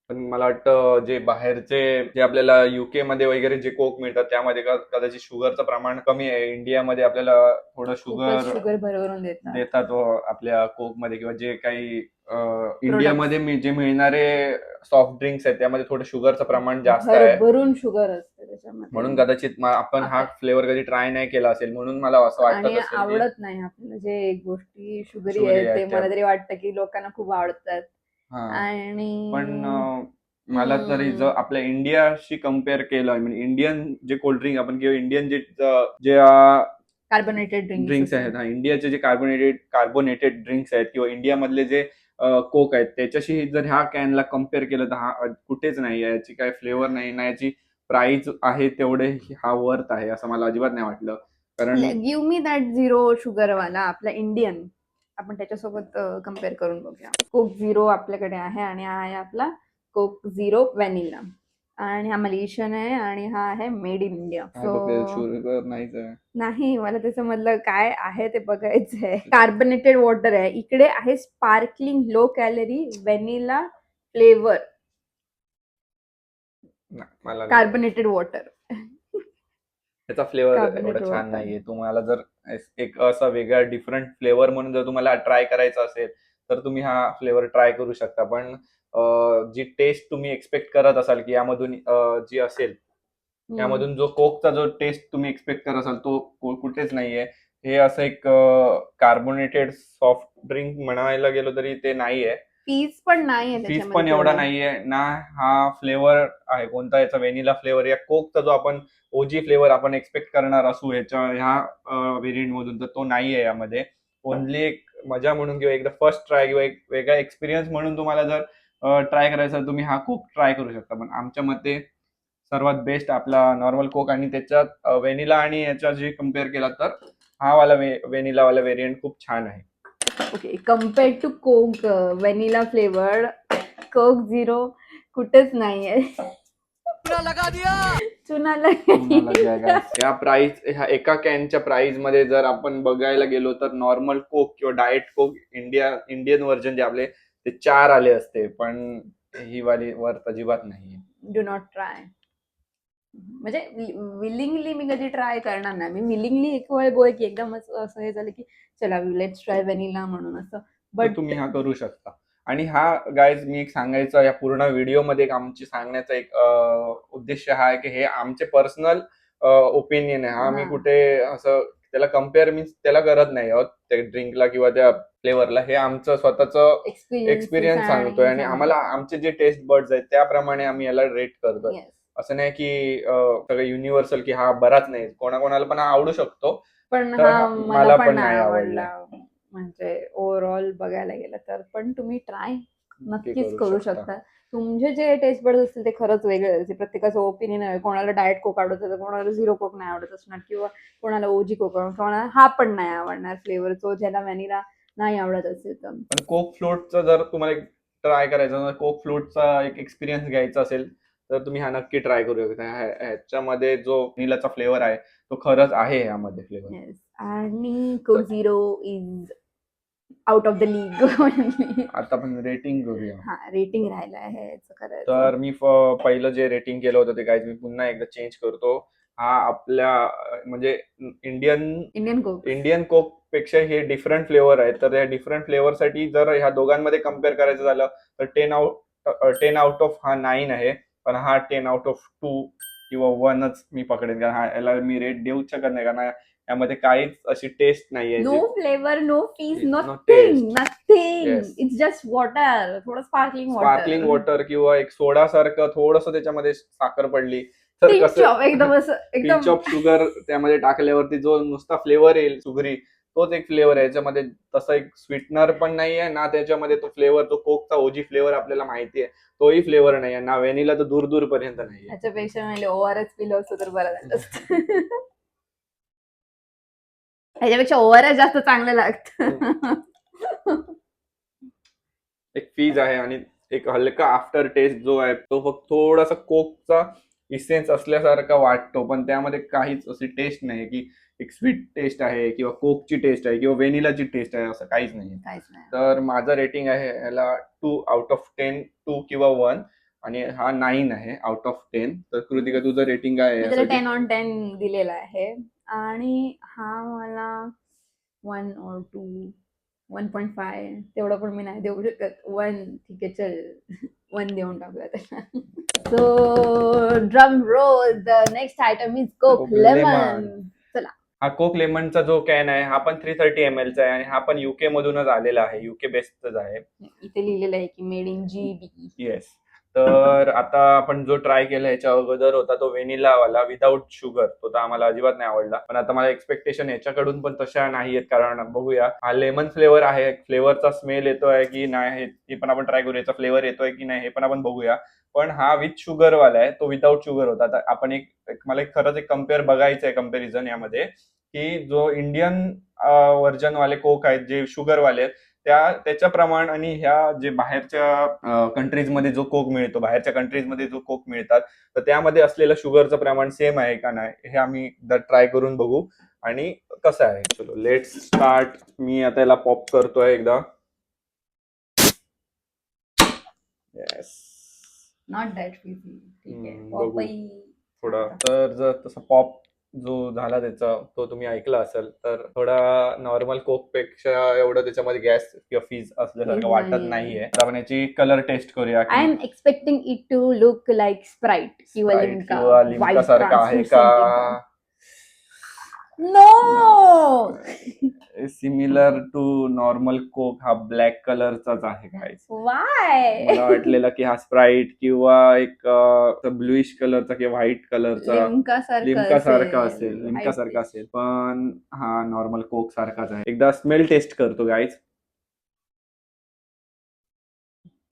पण मला वाटतं जे बाहेरचे जे आपल्याला UK मध्ये वगैरे जे कोक मिळतात त्यामध्ये कदाचित शुगरचं प्रमाण कमी आहे. इंडियामध्ये आपल्याला थोडं शुगर भरवरून देतात आपल्या कोक मध्ये, किंवा जे काही इंडियामध्ये जे मिळणारे सॉफ्ट ड्रिंक्स आहेत त्यामध्ये थोडं शुगरचं प्रमाण जास्त आहे. भरून शुगर असते त्याच्यामध्ये. म्हणून कदाचित आपण हा फ्लेवर कधी ट्राय नाही केला असेल, म्हणून मला असं वाटत असेल. आवडत नाही आपल्याला जे गोष्टी शुगरी आहे ते. मला तरी वाटतं की लोकांना खूप आवडतात. आणि पण मला तरी जर आपल्या इंडियाशी कम्पेअर केलं, म्हणजे इंडियन जे कोल्ड्रिंक आपण किंवा इंडियन जे कार्बोनेटेड ड्रिंक्स आहेत, इंडियाचे जे कार्बोनेटेड ड्रिंक्स आहेत किंवा इंडियामधले जे कोक आहेत त्याच्याशी जर ह्या कॅनला कम्पेअर केलं तर हा कुठेच नाही. याची काय फ्लेवर नाही ना, याची प्राइस आहे तेवढे हा वर्थ आहे असं मला अजिबात नाही वाटलं. कारण गिव्ह मी दॅट 0 शुगर वाला आपला इंडियन, आपण त्याच्यासोबत कम्पेअर करून बघूया. कोक 0 आपल्याकडे आहे आणि हा आहे आपला कोक 0 व्हॅनिला. आणि हा मलेशियन आहे आणि हा आहे मेड इन इंडिया. शुगर नाही, मला त्याच्यामधलं काय आहे ते बघायचंय. कार्बोनेटेड वॉटर आहे, इकडे आहे sparkling low calorie vanilla flavour carbonated water. त्याचा फ्लेवर Carbonated एवढा छान water. नाहीये. तुम्हाला जर एक असा वेगळा डिफरंट फ्लेवर म्हणून जर तुम्हाला ट्राय करायचा असेल तर तुम्ही हा फ्लेवर ट्राय करू शकता. पण जी टेस्ट तुम्ही एक्सपेक्ट करत असाल की यामधून जी असेल यामधून जो कोकचा जो टेस्ट तुम्ही एक्सपेक्ट करत असाल तो कुठेच नाहीये. हे असं एक कार्बोनेटेड सॉफ्ट ड्रिंक म्हणायला गेलो तरी ते नाहीये. फीज पण नाहीये फीज त्याच्यामध्ये पण एवढा तेवढा. नाहीये ना. हा फ्लेवर आहे कोणता याचा व्हॅनिला फ्लेवर या कोकचा जो आपण ओजी फ्लेवर आपण एक्सपेक्ट करणार असू ह्या व्हेरियंट मधून तर तो नाहीये यामध्ये. ओनली एक मजा म्हणून किंवा एकदा फर्स्ट ट्राय किंवा एक वेगळा एक्सपिरियन्स म्हणून तुम्हाला जर ट्राय करायचा तुम्ही हा कोक ट्राय करू शकता. पण आमच्या मते सर्वात बेस्ट आपला नॉर्मल कोक आणि त्याच्यात व्हॅनिला आणि याच्या जे कम्पेअर केला तर हा वाला व्हॅनिला वाला व्हेरियंट खूप छान आहे. Okay, compare to Coke vanilla flavour Coke zero कुठेच नाहीये. चुना लगा या प्राइस ह्या एका कॅनच्या प्राइस मध्ये जर आपण बघायला गेलो तर नॉर्मल कोक किंवा डाएट कोक इंडियन व्हर्जन जे आपले ते 4 आले असते. पण ही वाली वर्थ अजिबात नाहीये. Do not try. म्हणजे विलिंगली मी कधी ट्राय करणार नाही. मी विलिंगली एक वेळ बोल की एकदम असं हे झालं की चला लेट्स ट्राय व्हॅनिला म्हणून असं. तर बट तुम्ही हा करू शकता. आणि हा गाईज मी एक सांगायचं या पूर्ण व्हिडिओमध्ये एक आमची सांगण्याचा एक उद्देश हा आहे की हे आमचे पर्सनल ओपिनियन आहे. हा मी कुठे असं त्याला कम्पेअर मीन्स त्याला करत नाही आहोत त्या ड्रिंकला किंवा त्या फ्लेवरला. हे आमचं स्वतःचं एक्सपिरियन्स सांगतोय आणि आम्हाला आमचे जे टेस्ट बर्ड्स आहेत त्याप्रमाणे आम्ही याला रेट करतोय. असं नाही की सगळं युनिव्हर्सल की हा बराच नाही. कोणाकोणाला पण हा आवडू शकतो. पण तर हा मला पण नाही आवडला. आवडला. म्हणजे ओव्हरऑल बघायला गेलं तर पण तुम्ही ट्राय नक्कीच करू शकता. तुमचे जे टेस्ट बर्ड असतील ते खरंच वेगळे असतील. प्रत्येकाचं ओपिनियन आहे. कोणाला डाएट कोक आवडत असेल, कोणाला झिरो कोक नाही आवडत असणार किंवा कोणाला ओजी कोक आवडत, कोणाला हा पण नाही आवडणार फ्लेवर जो ज्याला व्हॅनिला नाही आवडत असेल तर. पण कोक फ्लोटचा जर तुम्हाला ट्राय करायचा कोक फ्लोटचा एक एक्सपिरियन्स घ्यायचा असेल तर तुम्ही हा नक्की ट्राय करू शकता. ह्याच्यामध्ये जो व्हॅनिलाचा फ्लेवर आहे तो खरंच आहे यामध्ये फ्लेवर. आणि Coke zero is out of the league. आता आपण रेटिंग करूया. हा, रेटिंग राहिलं आहे याचं करायचं. तर मी पहिलं जे रेटिंग केलं होतं ते काय मी पुन्हा एकदा चेंज करतो. हा आपल्या म्हणजे इंडियन कोक पेक्षा हे डिफरंट फ्लेवर आहेत. तर या डिफरंट फ्लेवरसाठी जर ह्या दोघांमध्ये कम्पेअर करायचं झालं तर 10 आउट ऑफ हा 9 आहे. पण हा 10 आउट ऑफ 2 किंवा 1च मी पकडेन. कारण याला मी रेट देऊच शकत नाही कारण यामध्ये काहीच अशी टेस्ट नाहीये. No flavour, no fizz, No nothing. Yes. It's just water. थोडं स्पार्कलिंग वॉटर किंवा एक सोडा सारखं थोडस त्याच्यामध्ये साखर पडली तर कसं एकदम असं एकदम पिंच ऑफ शुगर त्यामध्ये टाकल्यावरती जो नुसता फ्लेवर येईल सुगरी तोच एक फ्लेवर आहे. याच्यामध्ये तसा एक स्वीटनर पण नाहीये ना. त्याच्यामध्ये तो फ्लेवर जो कोकचा ओजी फ्लेवर आपल्याला माहिती आहे तोही फ्लेवर नाहीये ना. व्हॅनिला तर दूर दूर पर्यंत नाहीये. त्याच्यापेक्षा मला ओआरएस पिलं असतं तर बरं झालं असतं. ह्याच्यापेक्षा ओआरएस जास्त चांगलं लागतं. एक फीज आहे आणि एक हलका आफ्टर टेस्ट जो आहे तो फक्त थोडासा कोकचा इसेन्स असल्यासारखा वाटतो. पण त्यामध्ये काहीच अशी टेस्ट नाही की एक स्वीट टेस्ट आहे किंवा कोकची टेस्ट आहे किंवा व्हॅनिलाची टेस्ट आहे असं काहीच नाही. तर माझं रेटिंग आहे याला 2 आउट ऑफ 10, 2 किंवा 1 आणि हा 9 आहे आउट ऑफ 10. तर कृतिका तुझं रेटिंग काय आहे? 10 on 10 दिलेला आहे आणि हा मला 1 or 2, 1.5 तेवढं पण मी नाही देऊ शकत. 1 ठीक आहे चल 1 देऊन टाकूया त्याला. So drum roll, the next item is coke lemon. चला, हा कोक लेमनचा जो कॅन आहे हा पण 330 ml चा आहे आणि हा पण युके मधूनच आलेला आहे. युके बेस्डच आहे. इथे लिहिलेलं आहे की मेड इन GB. येस. तर आता आपण जो ट्राय केला याच्या अगोदर होता तो व्हॅनिला वाला विदाऊट शुगर. तो तर आम्हाला अजिबात नाही आवडला. पण आता मला एक्सपेक्टेशन याच्याकडून पण तशा नाहीयेत. कारण बघूया हा लेमन फ्लेवर आहे. फ्लेवरचा स्मेल येतोय की नाही हे पण आपण ट्राय करू. याचा फ्लेवर येतोय की नाही हे पण आपण बघूया. पण हा विथ शुगर वाला आहे. तो विदाऊट शुगर होता. आता आपण मला खरंच एक कम्पेअर बघायचं आहे कम्पॅरिझन यामध्ये की जो इंडियन व्हर्जन वाले कोक आहेत जे शुगर वाले आहेत त्याच्या प्रमाण आणि ह्या जे बाहेरच्या कंट्रीजमध्ये जो कोक मिळतो बाहेरच्या कंट्रीजमध्ये जो कोक मिळतात तर त्यामध्ये असलेलं शुगरचं प्रमाण सेम आहे का नाही हे आम्ही ट्राय करून बघू आणि कसं आहे. चलो लेट्स स्टार्ट. मी आता याला पॉप करतोय एकदा. Yes, not that fizzy. ठीक आहे, बघू. पॉपई थोडा तर जर तसं पॉप जो झाला त्याचा तो तुम्ही ऐकला असेल, तर थोडा नॉर्मल कोक पेक्षा एवढं त्याच्यामध्ये गॅस किंवा फीज असल्यासारखं वाटत नाहीये. तर आपण याची कलर टेस्ट करूया आय एम की expecting it to look like Sprite किंवा Sprite लिम्का, किंवा लिम्का व्हाईट सारखा आहे ट्रान्सलुसेंट एकदम. का, no similar to normal Coke हा ब्लॅक कलरचाच आहे काय. वाय मला वाटलेलं की हा स्प्राईट किंवा एक ब्लूइश कलरचा किंवा व्हाईट कलरचा लिम्का लिम्का सारखा सारखं असेल, लिम्का White सारखा taste. असेल, पण हा नॉर्मल कोक सारखाच आहे. एकदा स्मेल टेस्ट करतो गाईज.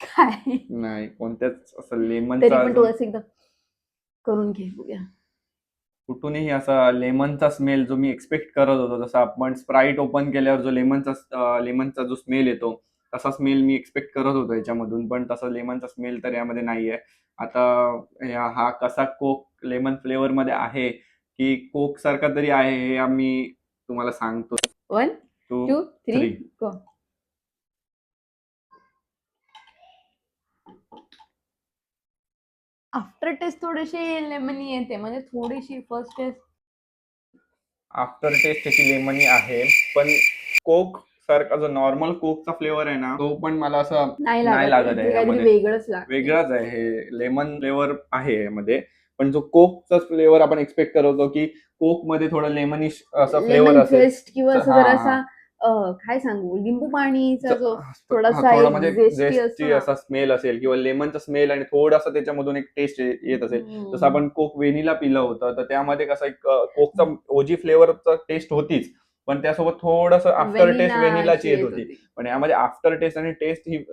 काय नाही, कोणत्याच असं तरी लेमनचा पण तू असं एकदा करून घे बघूया. कुठूनही असा लेमनचा स्मेल जो मी एक्सपेक्ट करत होतो, जसं आपण स्प्राईट ओपन केल्यावर जो लेमनचा जो स्मेल येतो तसा स्मेल मी एक्सपेक्ट करत होतो याच्यामधून, पण तसा लेमनचा स्मेल तर यामध्ये नाहीये. आता हा कसा कोक लेमन फ्लेवर मध्ये आहे की कोक सारखा तरी आहे हे आम्ही तुम्हाला सांगतो. 1 2 2 3 3 गो. आफ्टर टेस्ट थोडीशी लेमनी येते, म्हणजे थोडीशी फर्स्ट टेस्ट आफ्टर टेस्ट त्याची लेमनी आहे, पण कोक सारखा जो नॉर्मल कोकचा फ्लेवर आहे ना, तो पण मला असं नाही नाही लागत लागत ते आहे काहीतरी यामध्ये. वेगळंच लागतं. वेगळाच आहे, हे लेमन फ्लेवर आहे यामध्ये, पण जो कोकचा फ्लेवर आपण एक्सपेक्ट करतो की कोक मध्ये थोडं लेमनिश असं फ्लेवर लेमन असेल. झेस्ट किंवा असं हा जरासा काय सांगू, लिंबू पाणीचा जो थोडासा थोडा एक म्हणजे झेस्टी असतो झेस्टी ना. असा स्मेल असेल किंवा लेमनचा स्मेल आणि थोडासा त्याच्यामधून एक टेस्ट येत असेल. जसं आपण कोक व्हेनिला पिलं होतं, तर त्यामध्ये कसं एक कोकचा ओजी फ्लेवरचा टेस्ट होतीच, पण त्यासोबत थोडंसं आफ्टर टेस्ट व्हेनिलाची येत होती. पण यामध्ये आफ्टर टेस्ट आणि टेस्ट ही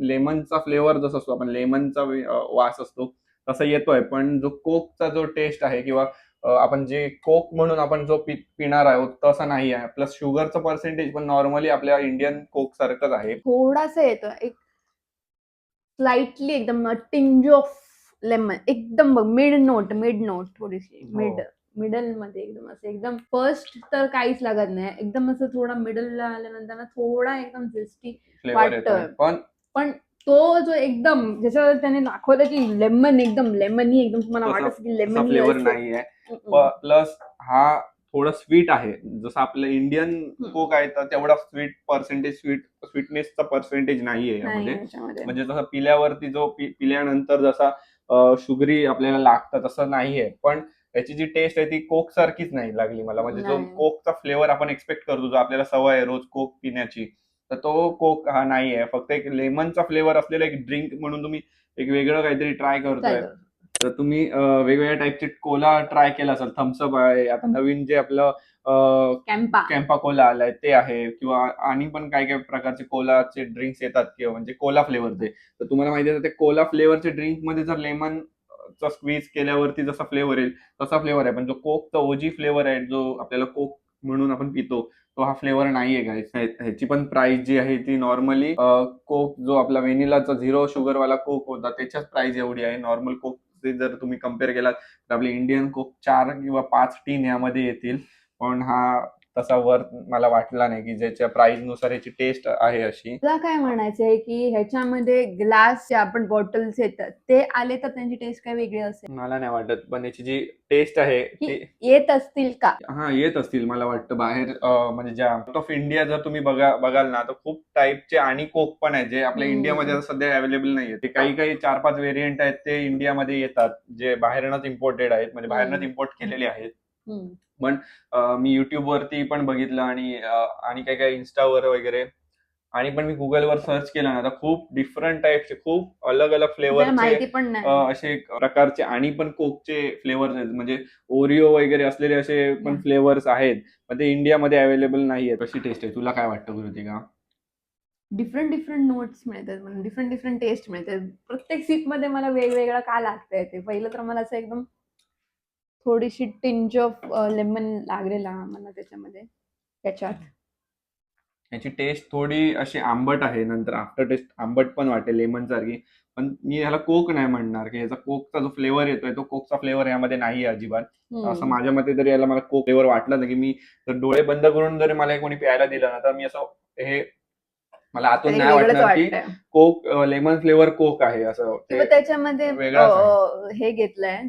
लेमनचा फ्लेवर जसा असतो, आपण लेमनचा वास असतो तसा येतोय, पण जो कोकचा जो टेस्ट आहे किंवा आपण जे कोक म्हणून आपण जो पिणार आहोत तसा नाही आहे. प्लस शुगरचं पर्सेंटेज पण नॉर्मली आपल्या इंडियन कोक सारखंच आहे. थोडासा येतो एक स्लाइटली एकदम टिंज ऑफ लेमन, एकदम मिड नोट थोडीशी मिडल मध्ये एकदम असं एकदम फर्स्ट तर काहीच लागत नाही, एकदम असं थोडा मिडलला आल्यानंतर ना थोडा एकदम झेस्टी फ्लेवर येतोय, वाटतं. पण तो जो एकदम ज्याच्यावर त्याने दाखवलं की लेमन एकदम लेमनी एकदम तुम्हाला वाटत की लेमनी फ्लेवर नाहीये. प्लस हा थोडं स्वीट आहे, जसं आपलं इंडियन कोक आहे तर तेवढा स्वीटनेसचा पर्सेंटेज नाहीये यामध्ये. म्हणजे जसं पिल्यावरती जो पिल्यानंतर जसा शुगरी आपल्याला लागतं तसं नाहीये, पण याची जी टेस्ट आहे ती कोक सारखीच नाही लागली मला. म्हणजे जो कोकचा फ्लेवर आपण एक्सपेक्ट करतो, जो आपल्याला सवय आहे रोज कोक पिण्याची, तर तो कोक हा नाहीये. फक्त एक लेमनचा फ्लेवर असलेला एक ड्रिंक म्हणून तुम्ही एक वेगळं काहीतरी ट्राय करतोय. तर तुम्ही वेगवेगळ्या टाईपचे कोला ट्राय केला असेल, थम्सअप आहे, आता नवीन जे आपलं कॅम्पा कोला आलाय ते आहे, किंवा आणि पण काही काही प्रकारचे कोलाचे ड्रिंक्स येतात किंवा म्हणजे कोला फ्लेवरचे. तर तुम्हाला माहिती आहे ते कोला फ्लेवरचे ड्रिंक मध्ये जर लेमन चा स्क्वीज केल्यावरती जसा फ्लेवर येईल तसा फ्लेवर आहे, पण जो कोकचा ओजी फ्लेवर आहे जो आपल्याला कोक म्हणून आपण पितो तो हा फ्लेवर नाहीये गाईस. ह्याची पण प्राइस जी आहे ती नॉर्मली कोक जो आपला व्हेनिलाचा 0 शुगर वाला कोक होता त्याच्याच प्राइस एवढी आहे. नॉर्मल कोक जर तुम्ही कम्पेअर केलात तर आपले इंडियन कोक 4 किंवा 5 टीन यामध्ये येतील, पण हा तसा वर्थ मला वाटला नाही की ज्याच्या प्राइस नुसार याची टेस्ट आहे अशी. तुला काय म्हणायचंय की ह्याच्यामध्ये ग्लास जे आपण बॉटल्स येतात ते आले तर त्यांची टेस्ट काय वेगळी असेल? मला नाही वाटत, पण याची जी टेस्ट आहे ती येत असतील का? हा येत असतील मला वाटतं बाहेर, म्हणजे ज्या आउट ऑफ इंडिया जर तुम्ही बघाल ना तर खूप टाईपचे आणि कोक पण आहेत जे आपल्या इंडियामध्ये सध्या अवेलेबल नाहीये. ते काही 4-5 व्हेरियंट आहेत ते इंडियामध्ये येतात जे बाहेरनच इम्पोर्टेड आहेत, म्हणजे बाहेरनच इम्पोर्ट केलेले आहेत. पण मी युट्यूब वरती पण बघितलं आणि काही इन्स्टावर वगैरे, आणि पण मी गुगलवर सर्च केलं ना तर खूप डिफरंट टाईपचे खूप अलग अलग फ्लेवरचे असे प्रकारचे आणि पण कोकचे फ्लेवर्स आहेत, म्हणजे ओरिओ वगैरे असलेले असे पण फ्लेवर्स आहेत, पण ते इंडियामध्ये अवेलेबल नाहीये. कशी टेस्ट आहे, तुला काय वाटतं कृतिका? डिफरंट नोट्स मिळतात, डिफरंट टेस्ट मिळतात. प्रत्येक सीप मध्ये मला वेगवेगळं का लागतंय ते. पहिलं तर मला असं एकदम थोडीशी टिंज ऑफ लेमन लागलेला मला त्याच्यात. याची टेस्ट थोडी अशी आंबट आहे, नंतर आफ्टर टेस्ट आंबट पण वाटेल लेमन सारखी, पण मी ह्याला कोक नाही म्हणणार की याचा कोकचा जो फ्लेवर येतोय तो कोकचा फ्लेवर यामध्ये नाहीये अजिबात. असं माझ्या मते तरी याला मला कोक फ्लेवर वाटला नाही की मी जर डोळे बंद करून जर मला कोणी प्यायला दिलं ना तर मी असं हे मला आतून नाही वाटणार की कोक लेमन फ्लेवर कोक आहे असं. किंवा त्याच्यामध्ये हे घेतलंय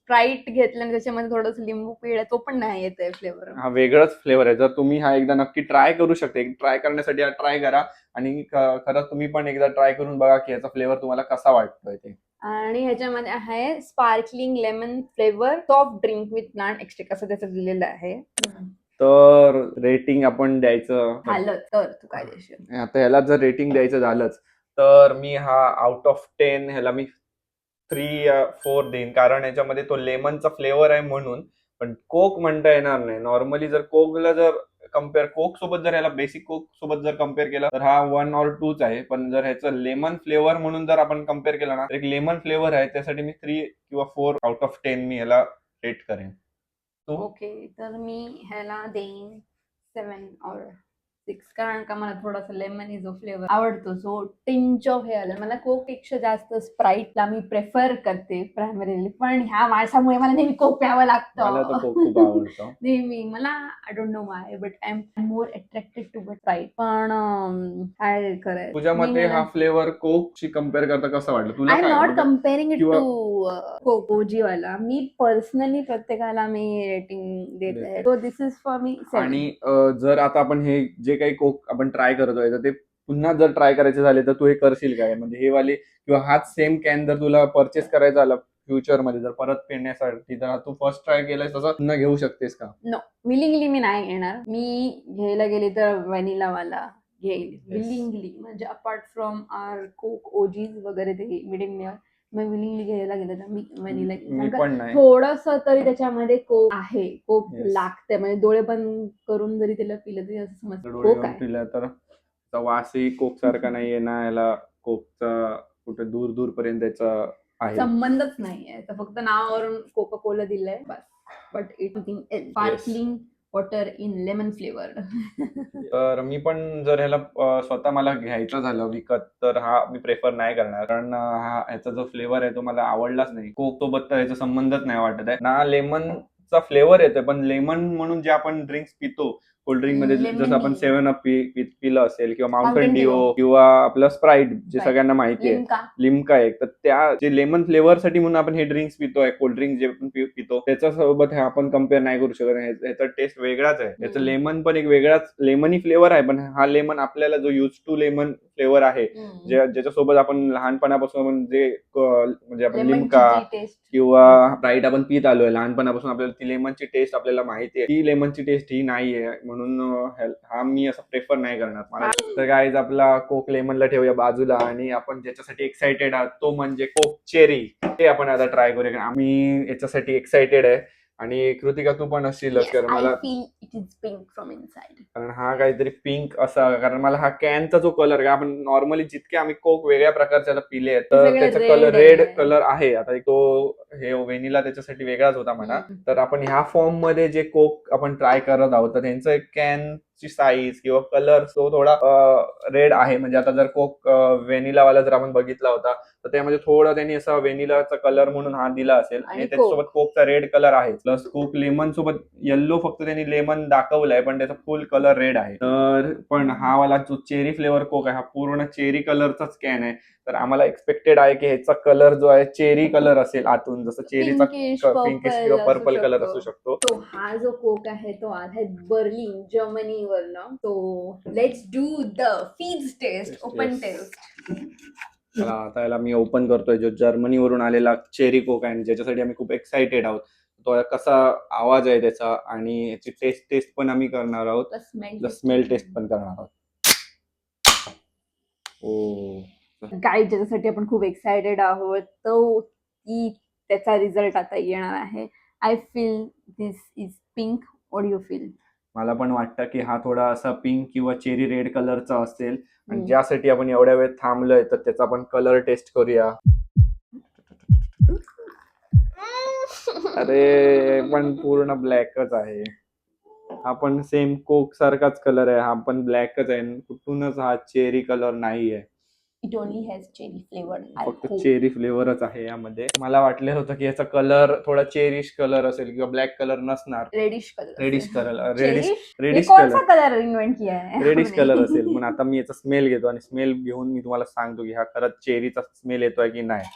स्प्राईट घेतलं आणि त्याच्यामध्ये थोडंसं लिंबू पिळलं तो पण नाही येत आहे फ्लेवर. हा वेगळाच फ्लेवर आहे. जर तुम्ही हा एकदा नक्की ट्राय करू शकता, ट्राय करण्यासाठी हा ट्राय करा आणि खरंच तुम्ही पण एकदा ट्राय करून बघा की याचा फ्लेवर तुम्हाला कसा वाटतोय ते. आणि ह्याच्यामध्ये आहे sparkling lemon flavour soft drink with plant extract असं त्याचं दिलेलं आहे. तर रेटिंग आपण द्यायचं झालं तर तू काय देशील? आता ह्याला जर रेटिंग द्यायचं झालंच तर मी हा आउट ऑफ 10 ह्याला मी 3-4 देईन, कारण याच्यामध्ये तो लेमनचा फ्लेवर आहे म्हणून. पण कोक म्हणता येणार नाही. नॉर्मली जर कोकला जर कम्पेअर कोक सोबत जर ह्याला बेसिक कोक सोबत जर कम्पेअर केलं तर हा 1 or 2च आहे. पण जर ह्याचं लेमन फ्लेवर म्हणून जर आपण कम्पेअर केलं ना तर एक लेमन फ्लेवर आहे, त्यासाठी मी 3 किंवा 4 आउट ऑफ 10 मी ह्याला रेट करेन. ओके, तर मी ह्याला देईन 7 or 6, कारण का मला थोडासा लेमनी जो फ्लेवर आवडतो, सो टिंच ऑफ हे आलं. मला कोक पेक्षा जास्त स्प्राईटला मी प्रेफर करते प्रायमरीली, पण ह्या माणसामुळे मला नेहमी कोक प्यावं मला लागतं. तर कोक खूप आवडतो. नेहमी मला I don't know why, but I am more attracted to Sprite. पण काय करायचं, तुझ्या मते हा फ्लेवर कोकशी कम्पेअर करता कसा वाटला तुला? आय एम काय नॉट म्हणजे कम्पेअरिंग इट किंवा- टू कोकोजी वाला. मी पर्सनली प्रत्येकाला मी रेटिंग देत आहे, so this is for me 7. आणि जर आता आपण हे जे काही कोक आपण ट्राय करतोय तर ते पुन्हा जर ट्राय करायचे झाले तर तू हे करशील काय? म्हणजे हे वाले किंवा हाच सेम कॅन जर तुला परचेस करायचा झाला फ्युचर मध्ये जर परत पिण्यासाठी, तर तू फर्स्ट ट्राय केलाय तसं पुन्हा घेऊ शकतेस का? नो, विलिंगली मी नाही घेणार. मी घ्यायला गेली तर व्हॅनिला वाला घेईल विलिंगली. म्हणजे apart from our Coke OGs वगैरे ते मिडियम लेअर, मग विलिंगली घ्यायला गेलं तर मी व्हॅनिला मी पण नाही. थोडस तरी त्याच्यामध्ये कोक आहे, कोक Yes. लागते. म्हणजे डोळे बंद करून जरी त्याला पिलं तरी असं समजतं डोळे कोक लावून आहे. पिला तर त्याचा वासही कोक सारखा नाहीये ना, याला कोकचा कुठे दूर दूर पर्यंत त्याचा आहे. संबंधच नाहीये, तर फक्त नावावरून कोका कोला दिलंय बस. But it sparkling water in lemon flavour. तर मी पण जर ह्याला स्वतः मला घ्यायचं झालं विकत तर हा मी प्रेफर नाही करणार, कारण हा ह्याचा जो फ्लेवर आहे तो मला आवडलाच नाही. कोक सोबत तर ह्याचा संबंधच नाही वाटत आहे ना. लेमनचा फ्लेवर येतोय, पण लेमन म्हणून जे आपण ड्रिंक्स पितो कोल्ड्रिंक मध्ये, Lemon जसं आपण Dew. 7 अप पिलं असेल किंवा माउंटेन Mountain डिओ Dew. किंवा आपलं स्प्राईट जे Sprite. सगळ्यांना माहिती आहे, लिम्का. लिम्का एक, तर त्या जे लेमन फ्लेवर साठी म्हणून आपण हे ड्रिंक्स पितोय, कोल्ड्रिंक जे आपण पितो त्याच्यासोबत हे आपण कम्पेअर नाही करू शकत. ह्याचा टेस्ट वेगळाच आहे. याचं लेमन पण एक वेगळाच लेमनी फ्लेवर आहे, पण हा लेमन आपल्याला जो यूज टू लेमन फ्लेवर आहे ज्याच्यासोबत आपण लहानपणापासून जे म्हणजे आपण लिम्का किंवा स्प्राईट आपण पित आलोय लहानपणापासून, आपल्याला ती लेमनची टेस्ट आपल्याला माहिती आहे. ती लेमनची टेस्ट ही नाहीये, म्हणून हा मी असं प्रेफर नाही करणार मला. तर गाईज आपला कोक लेमनला ठेवूया बाजूला आणि आपण ज्याच्यासाठी एक्साइटेड आहात तो म्हणजे कोक चेरी, ते आपण आता ट्राय करूया. आम्ही याच्यासाठी एक्साइटेड आहे आणि कृतिका तू पण असशील, कारण मला it is pink from inside. कारण हा काहीतरी पिंक असा, कारण मला हा कॅनचा जो कलर आहे, आपण नॉर्मली जितके आम्ही कोक वेगळ्या प्रकारच्या पिले आहेत तर सगळे त्याचा red कलर आहे. रेड कलर आहे. आता तो हे व्हेनिला त्याच्यासाठी वेगळाच होता म्हणा. तर आपण ह्या फॉर्म मध्ये जे कोक आपण ट्राय करत आहोत तर त्यांचं एक कॅनची साईज किंवा कलर तो थोडा रेड आहे. म्हणजे आता जर कोक व्हेनिला वाला जर आपण बघितला होता तर त्यामध्ये थोडा त्यांनी असा व्हेनिलाचा कलर म्हणून हा दिला असेल आणि त्याच्यासोबत कोकचा रेड कलर आहे. प्लस कोक लेमन सोबत येल्लो फक्त त्यांनी लेमन दाखवलाय, पण त्याचा फुल कलर रेड आहे. तर पण हा वाला जो चेरी फ्लेवर कोक आहे हा पूर्ण चेरी कलरचाच कॅन आहे. तर आम्हाला एक्सपेक्टेड आहे की ह्याचा कलर जो आहे चेरी कलर असेल आतून, जसं चेरीचा पिंकिश किंवा पर्पल कलर असू शकतो. तो हा जो कोक आहे तो आला बर्लिन जर्मनी वरनं. तो let's do the fizz test, open test. आता याला मी ओपन करतोय, जो जर्मनी वरून आलेला चेरी कोक आहे ज्याच्यासाठी आम्ही खूप एक्साइटेड आहोत. तो कसा आवाज आहे त्याचा आणि याची टेस्ट पण आम्ही करणार आहोत, स्मेल टेस्ट पण करणार आहोत. ओ काय ज्याच्यासाठी आपण खूप एक्साइटेड आहोत तो त्याचा रिझल्ट आता येणार आहे. I feel this is pink. What you feel? मला पण वाटतं की हा थोडा असा पिंक किंवा चेरी रेड कलरचा असेल आणि ज्यासाठी आपण एवढ्या वेळ थांबलोय तर त्याचा आपण कलर टेस्ट करूया. अरे पण पूर्ण ब्लॅकच आहे. हा पण सेम कोक सारखाच कलर आहे, हा पण ब्लॅकच आहे. कुठूनच हा चेरी कलर नाहीये. It only has cherry flavour. फक्त चेरी फ्लेवरच आहे यामध्ये. मला वाटलं होतं की याचा कलर थोडा चेरिश कलर असेल किंवा ब्लॅक कलर नसणार, रेडिश कलर कलर इन्व्हेंट किया है, रेडिश कलर असेल. पण आता मी याचा स्मेल घेतो आणि स्मेल घेऊन मी तुम्हाला सांगतो की हा खरंच चेरीचा स्मेल येतोय की नाही.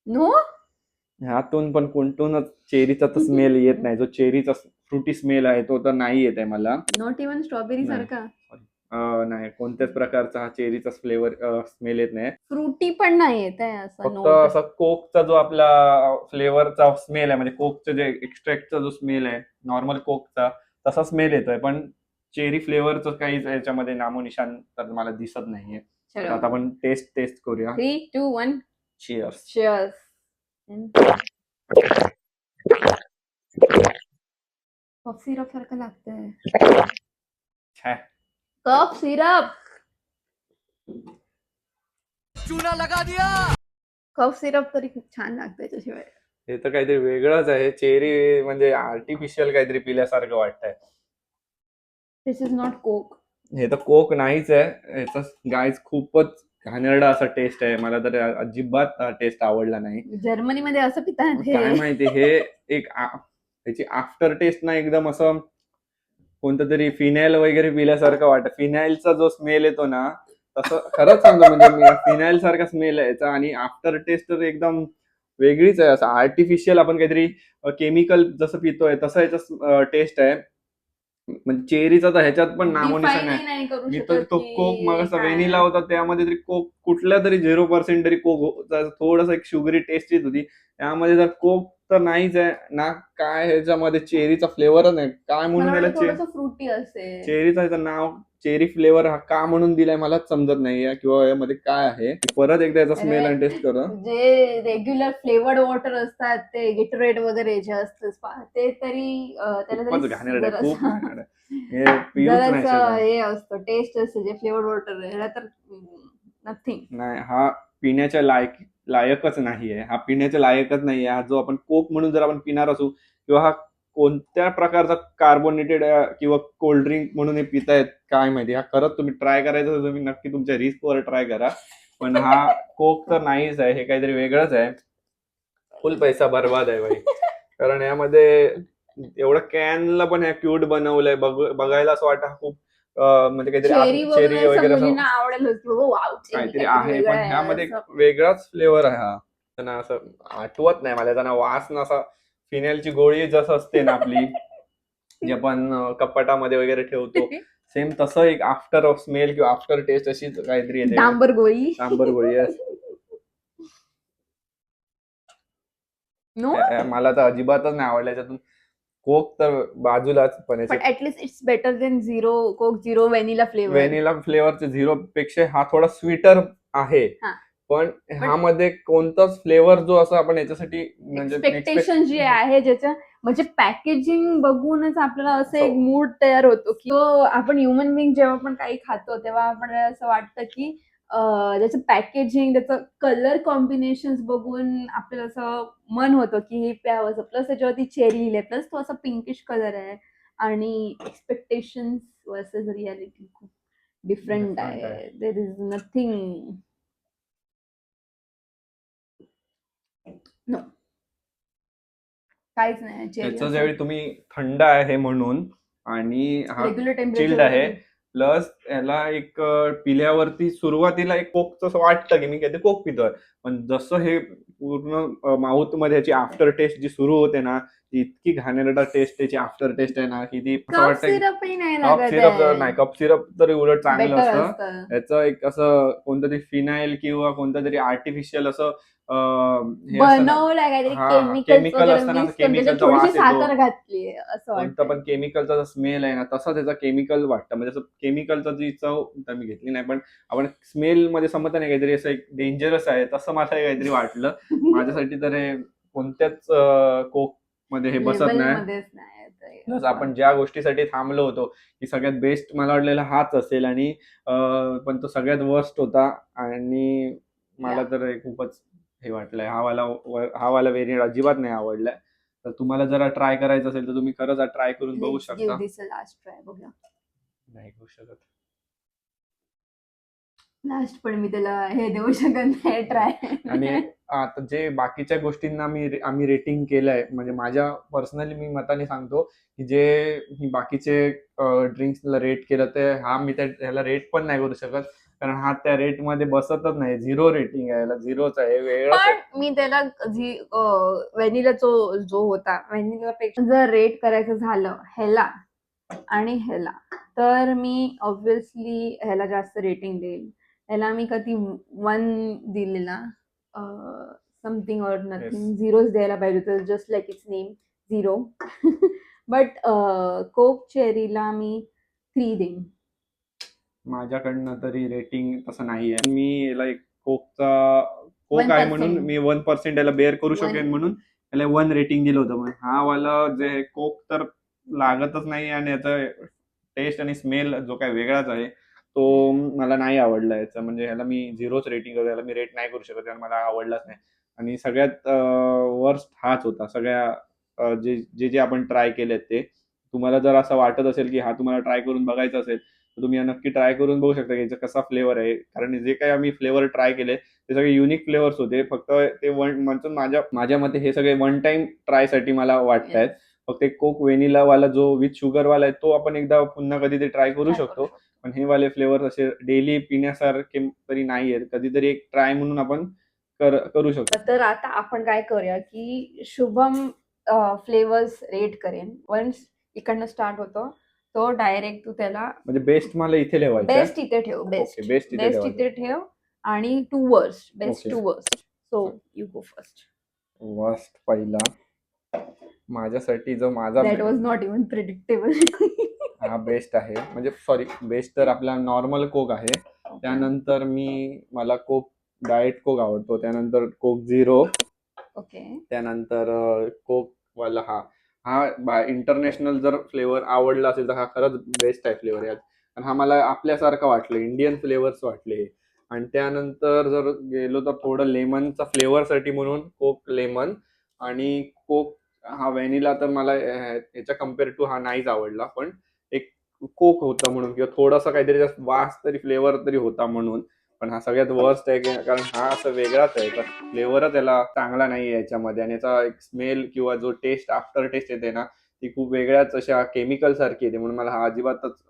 नो ह्यातून पण कोणतूनच चेरीचा तर स्मेल येत नाही. जो चेरीचा फ्रुटी स्मेल आहे तो तर नाही येत आहे मला. नॉट इवन स्ट्रॉबेरी नाही. सारखा. नाही, कोणत्याच प्रकारचा हा चेरीचा फ्लेवर स्मेल येत नाही. फ्रुटी पण नाही येत आहे असं फक्त नोट. असा कोकचा जो आपला फ्लेवरचा स्मेल आहे, म्हणजे कोकचं जे एक्स्ट्रॅक्टचा जो स्मेल आहे नॉर्मल कोकचा, तसा स्मेल येतोय. पण चेरी फ्लेवरचं काहीच याच्यामध्ये नामोनिशान तर मला दिसत नाहीये. तर आता आपण टेस्ट करूया. 3, 2, 1. चिअर्स. Cheers. कफ सिरप सारखं लागतंय. Cough syrup. चूना लगा दिया. कफ सिरप तरी खूप छान लागतंय त्याशिवाय. हे तर काहीतरी वेगळंच आहे. चेरी म्हणजे आर्टिफिशियल काहीतरी पिल्यासारखं वाटतंय. दिस इज नॉट कोक. हे तर कोक नाहीच आहे. याचा गाईज खूपच घाणेरडा असा टेस्ट आहे. मला तर अजिबात टेस्ट आवडला नाही. जर्मनीमध्ये असं पितात हे. काय माहिती, हे एक त्याची आफ्टर टेस्ट ना एकदम असं कोणतं तरी फिनाईल वगैरे पिल्यासारखं वाटतं. फिनाईलचा जो स्मेल येतो ना, तसं खरंच सांगतो, म्हणजे फिनाईल सारखा स्मेल आहे याचा. आणि आफ्टर टेस्ट तर एकदम वेगळीच आहे. असं आर्टिफिशियल आपण काहीतरी केमिकल जसं पितोय तसं याचा टेस्ट आहे. म्हणजे चेरीचा तर ह्याच्यात पण नामोनिशाण Define आहे. नाही करू मी तर शकत तो की कोक मग असा काय व्हॅनिला आहे. होता त्यामध्ये तरी कोक कुठल्या तरी 0% तरी कोक थोडस एक शुगरी टेस्ट येत होती. त्यामध्ये तर कोक तर नाहीच आहे ना. काय ह्याच्यामध्ये चेरीचा फ्लेवरच नाही. काय मला म्हणून वाटतं याला थोडंसं फ्रुटी असेल. चेरीचं याचं नाव चेरी फ्लेवर हा का म्हणून दिलाय मलाच समजत नाहीये, किंवा यामध्ये काय आहे. परत एकदा याचा स्मेल आणि टेस्ट करू. जे रेग्युलर फ्लेवर्ड वॉटर असतात ते गेटरेड वगैरे जे असतं ते तरी त्याला खूपच तरी घाणेरडं आहे, खूप जरासं घाणेरडं आहे. हे पिऊच नाही शकत. हे असतं टेस्ट असतं जे फ्लेवर्ड वॉटर ह्याला तर नथिंग. नाही, हा पिण्याच्या लायकच नाहीये. हा पिण्याच्या लायकच नाहीये. हा जो आपण कोक म्हणून जर आपण पिणार असू, किंवा हा कोणत्या प्रकारचा कार्बोनेटेड किंवा कोल्ड ड्रिंक म्हणून हे पितायत काय माहिती. हा खरंच तुम्ही ट्राय करायचं तर तुम्ही नक्की तुमच्या रिस्कवर ट्राय करा. पण हा कोक तर नाहीच आहे. हे काहीतरी वेगळंच आहे. फुल पैसा बर्बाद आहे भाई. कारण यामध्ये एवढं कॅनला पण ह्या क्यूट बनवलंय. बघायला असं वाटतं खूप म्हणजे चेरी काहीतरी चेरी वगैरे वगैरे असं मुलींना आवडेलच की वाव चेरी काहीतरी काहीतरी आहे. वेगळं पण आहे ह्यामध्ये एक असं. वेगळाच फ्लेवर आहे हा. त्यांना असं आठवत नाही मला. त्यांना वास ना असा फिनेलची गोळी जसं असते ना आपली, जी आपण कपाटामध्ये वगैरे ठेवतो, सेम तसं एक आफ्टर स्मेल किंवा आफ्टर टेस्ट अशीच काहीतरी येते. डांबर गोळी. डांबर गोळी आहे. नो. मला तर अजिबातच नाही आवडलं याच्यातून. कोक तर बाजूलाच, पण but at least it's better than zero Coke zero vanilla flavour. Vanilla फ्लेवरचे 0 पेक्षा हा थोडा स्वीटर आहे. हा. पण ह्यामध्ये कोणताच फ्लेवर जो असं आपण याच्यासाठी म्हणजे एक्सपेक्टेशन जी आहे ज्याच्या म्हणजे पॅकेजिंग बघूनच आपल्याला असं एक मूड तयार होतो की आपण ह्युमन बिंग जेव्हा पण काही खातो तेव्हा आपल्याला असं वाटतं की त्याचं पॅकेजिंग त्याचं कलर कॉम्बिनेशन बघून आपल्याला असं मन होतं की हे प्यावं. प्लस त्याच्यावरती चेरी लिहिले, प्लस तो असा पिंकिश कलर आहे आणि एक्सपेक्टेशन वर्सेस रियालिटी खूप डिफरंट आहे. There is nothing. नो, काहीच नाही. त्याचं ज्यावेळी तुम्ही थंड आहे म्हणून आणि हा रेग्युलर चिल्ड टेम्परेचर आहे, प्लस याला एक पिल्यावरती सुरुवातीला एक कोकचं असं वाटतं की मी काहीतरी कोक पितोय. पण जसं हे पूर्ण माउथ मध्ये याची आफ्टर टेस्ट जी सुरू होते ना, ती इतकी घाणेरडा टेस्ट त्याची आफ्टर टेस्ट आहे ना, की ती असं कप वाटतं की सिरपही नाही कप लागत सिरप आहे. नाही, कप सिरप तरी उलट चांगलं बेटर असतं. असतं. याचं एक असं कोणतं तरी फिनाईल किंवा कोणतं तरी आर्टिफिशियल असं हे असतं ना, बनवलंय काहीतरी हा केमिकल्स केमिकल वगैरे असतं ना, मिक्स करून त्याच्यात केमिकलचा थोडीशी वास येतो. साखर घातलीये असं कोणता वाटतंय. पण केमिकलचा स्मेल आहे ना, तसा त्याचा केमिकल वाटतं. म्हणजे असं केमिकलचा जी चव तर मी घेतली नाही, पण आपण स्मेल मध्ये समजत नाही काहीतरी असं एक डेंजरस आहे, तसं मला काहीतरी वाटलं. माझ्यासाठी तर हे कोणत्याच कोक मध्ये हे बसत नाही. लेबलमध्येच नाही ते. प्लस आपण ज्या गोष्टीसाठी थांबलो होतो की सगळ्यात बेस्ट मला वाटलेला हाच असेल, आणि पण तो सगळ्यात वर्स्ट होता. आणि मला तर हे खूपच हे वाटलंय. हा वाला व्हेरियंट अजिबात नाही आवडलाय. तर तुम्हाला जरा ट्राय करायचं असेल तर तुम्ही खरंच ट्राय करून बघू लेट्स गिव्ह शकता. This a last try. बघूया. नाही करू शकत. लास्ट पण मी त्याला हे देऊ शकत नाही ट्राय. आणि आता जे बाकीच्या गोष्टींना आम्ही रेटिंग केलंय, म्हणजे माझ्या पर्सनली मी मताने सांगतो की जे बाकीचे ड्रिंक्सला रेट केलं ते मी ह्याला रेट पण नाही करू शकत. कारण हा त्या रेट मध्ये बसतच नाही. 0 रेटिंग आहे, याला 0च आहे, वेगळंच आहे. पण मी त्याला व्हॅनिला जो होता व्हॅनिला पेक्षा जर रेट करायचं झालं ह्याला आणि ह्याला, तर मी ऑब्विसली ह्याला जास्त रेटिंग देईल. ह्याला मी कधी 1 दिलेला, समथिंग ऑर नथिंग, झिरोच द्यायला पाहिजे होतं, just like its name, 0. But Coke चेरीला मी 3 देईन. माझ्याकडनं तरी रेटिंग तसं नाही आहे. मी याला एक कोक आहे म्हणून 1%. मी 1% याला बेअर करू One. शकेन म्हणून याला 1 रेटिंग दिलं होतं. पण हा वाला जे कोक तर लागतच नाही आणि याचा टेस्ट आणि स्मेल जो काय वेगळाच आहे तो मला नाही आवडला. याचा म्हणजे ह्याला मी 0च रेटिंग करतो. याला मी रेट नाही करू शकत कारण मला आवडलाच नाही. आणि सगळ्यात वर्स्ट हाच होता. सगळ्या जे आपण ट्राय केलेत ते. तुम्हाला जर असं वाटत असेल की हा तुम्हाला ट्राय करून बघायचा असेल तर तुम्ही नक्की ट्राय करून बघू शकता की याचा कसा फ्लेवर आहे. कारण जे काही आम्ही फ्लेवर ट्राय केले ते सगळे युनिक फ्लेवर्स होते. फक्त ते म्हणतो माझ्या मते हे सगळे वन टाइम ट्रायसाठी मला वाटतायत. फक्त एक कोक व्हॅनिला वाला जो विथ शुगर वाला आहे तो आपण एकदा पुन्हा कधीतरी ट्राय करू शकतो. पण हे वाले फ्लेवर असे डेली पिण्यासारखे तरी नाही आहेत. कधीतरी एक ट्राय म्हणून आपण करू शकतो. तर आता आपण काय करूया की शुभम फ्लेवर्स रेट करेन. वन्स इकडनं स्टार्ट होतो तो डायरेक्ट तू त्याला म्हणजे बेस्ट मला इथे ठेवायचं आहे. बेस्ट इथे ठेव. बेस्ट बेस्ट इथे ठेवायचं. इथे ठेव आणि two worst, best Okay. Two worst. So you go first. Worst पहिला माझ्यासाठी जो माझा that was not even predictable. हा बेस्ट आहे. म्हणजे सॉरी, बेस्ट तर आपला नॉर्मल कोक आहे. त्यानंतर मला कोक डाएट कोक आवडतो. त्यानंतर कोक झिरो. ओके. त्यानंतर कोक वाला हा इंटरनॅशनल जर फ्लेवर आवडला असेल तर हा खरंच बेस्ट आहे फ्लेवर यात. आणि हा मला आपल्यासारखं वाटलं, इंडियन फ्लेवर्स वाटले. आणि त्यानंतर जर गेलो तर थोडं लेमनचा फ्लेवरसाठी म्हणून कोक लेमन. आणि कोक हा व्हॅनिला तर मला याच्या कम्पेअर टू हा नाहीच आवडला. पण एक कोक होता म्हणून किंवा थोडासा काहीतरी जास्त वास तरी फ्लेवर तरी होता म्हणून. पण हा सगळ्यात वर्स्ट आहे कारण हा असं वेगळाच आहे. फ्लेवरच याला चांगला नाही आहे याच्यामध्ये. आणि याचा एक स्मेल किंवा जो टेस्ट आफ्टर टेस्ट येते ना ती खूप वेगळ्याच अशा केमिकल सारखी येते. म्हणून मला हा अजिबातच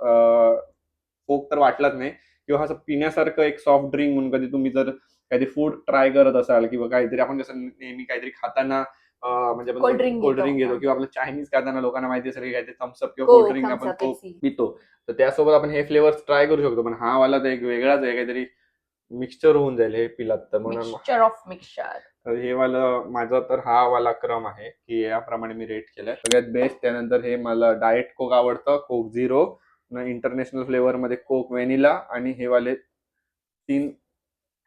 कोक तर वाटलाच नाही. किंवा असं पिण्यासारखं एक सॉफ्ट ड्रिंक म्हणून कधी तुम्ही जर काहीतरी फूड ट्राय करत असाल किंवा काहीतरी आपण जसं नेहमी काहीतरी खाताना म्हणजे आपण कोल्ड्रिंक कोल्ड्रिंक घेतो. घेतो किंवा आपलं चायनीज खाताना लोकांना माहिती असेल की काहीतरी थम्सअप किंवा Coke, कोल्ड्रिंक आपण thumbs up, कोक Pepsi. पितो. तर त्यासोबत आपण हे फ्लेवर्स ट्राय करू शकतो. पण हा वाला तर एक वेगळाच आहे, काहीतरी मिक्सचर होऊन जाईल हे पिलात तर. म्हणून मिक्सचर ऑफ मिक्सचर. तर हे वाला माझा तर हा वाला क्रम आहे की याप्रमाणे मी रेट केलाय. सगळ्यात बेस्ट. त्यानंतर हे मला डाएट कोक आवडतं, कोक झिरो. इंटरनॅशनल फ्लेवर मध्ये कोक व्हॅनिला. आणि हे वाले 3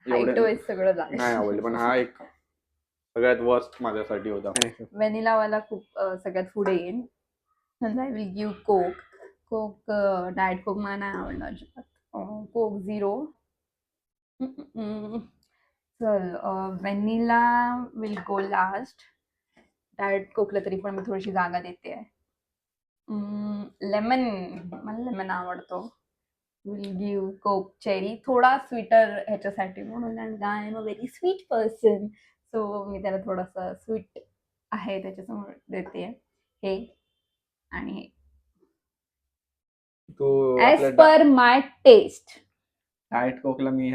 एवढे सगळं झालं. नाही आवडले. पण हा एक सगळ्यात वर्स्ट माझ्यासाठी होता. व्हॅनिला वाला खूप सगळ्यात पुढे येईल. I will give Coke diet Coke मला नाही आवडला अजिबात. Coke zero. चल vanilla will go last. Diet कोकला तरी पण मी थोडीशी जागा देते. लेमन, मला लेमन आवडतो. विल गिव्ह कोक चेरी, थोडा स्वीटर ह्याच्यासाठी म्हणून. And I am a very sweet person, so मी त्याला थोडासा स्वीट आहे त्याच्यासमोर देते हे आणि हे. As per my taste. Diet कोकला मी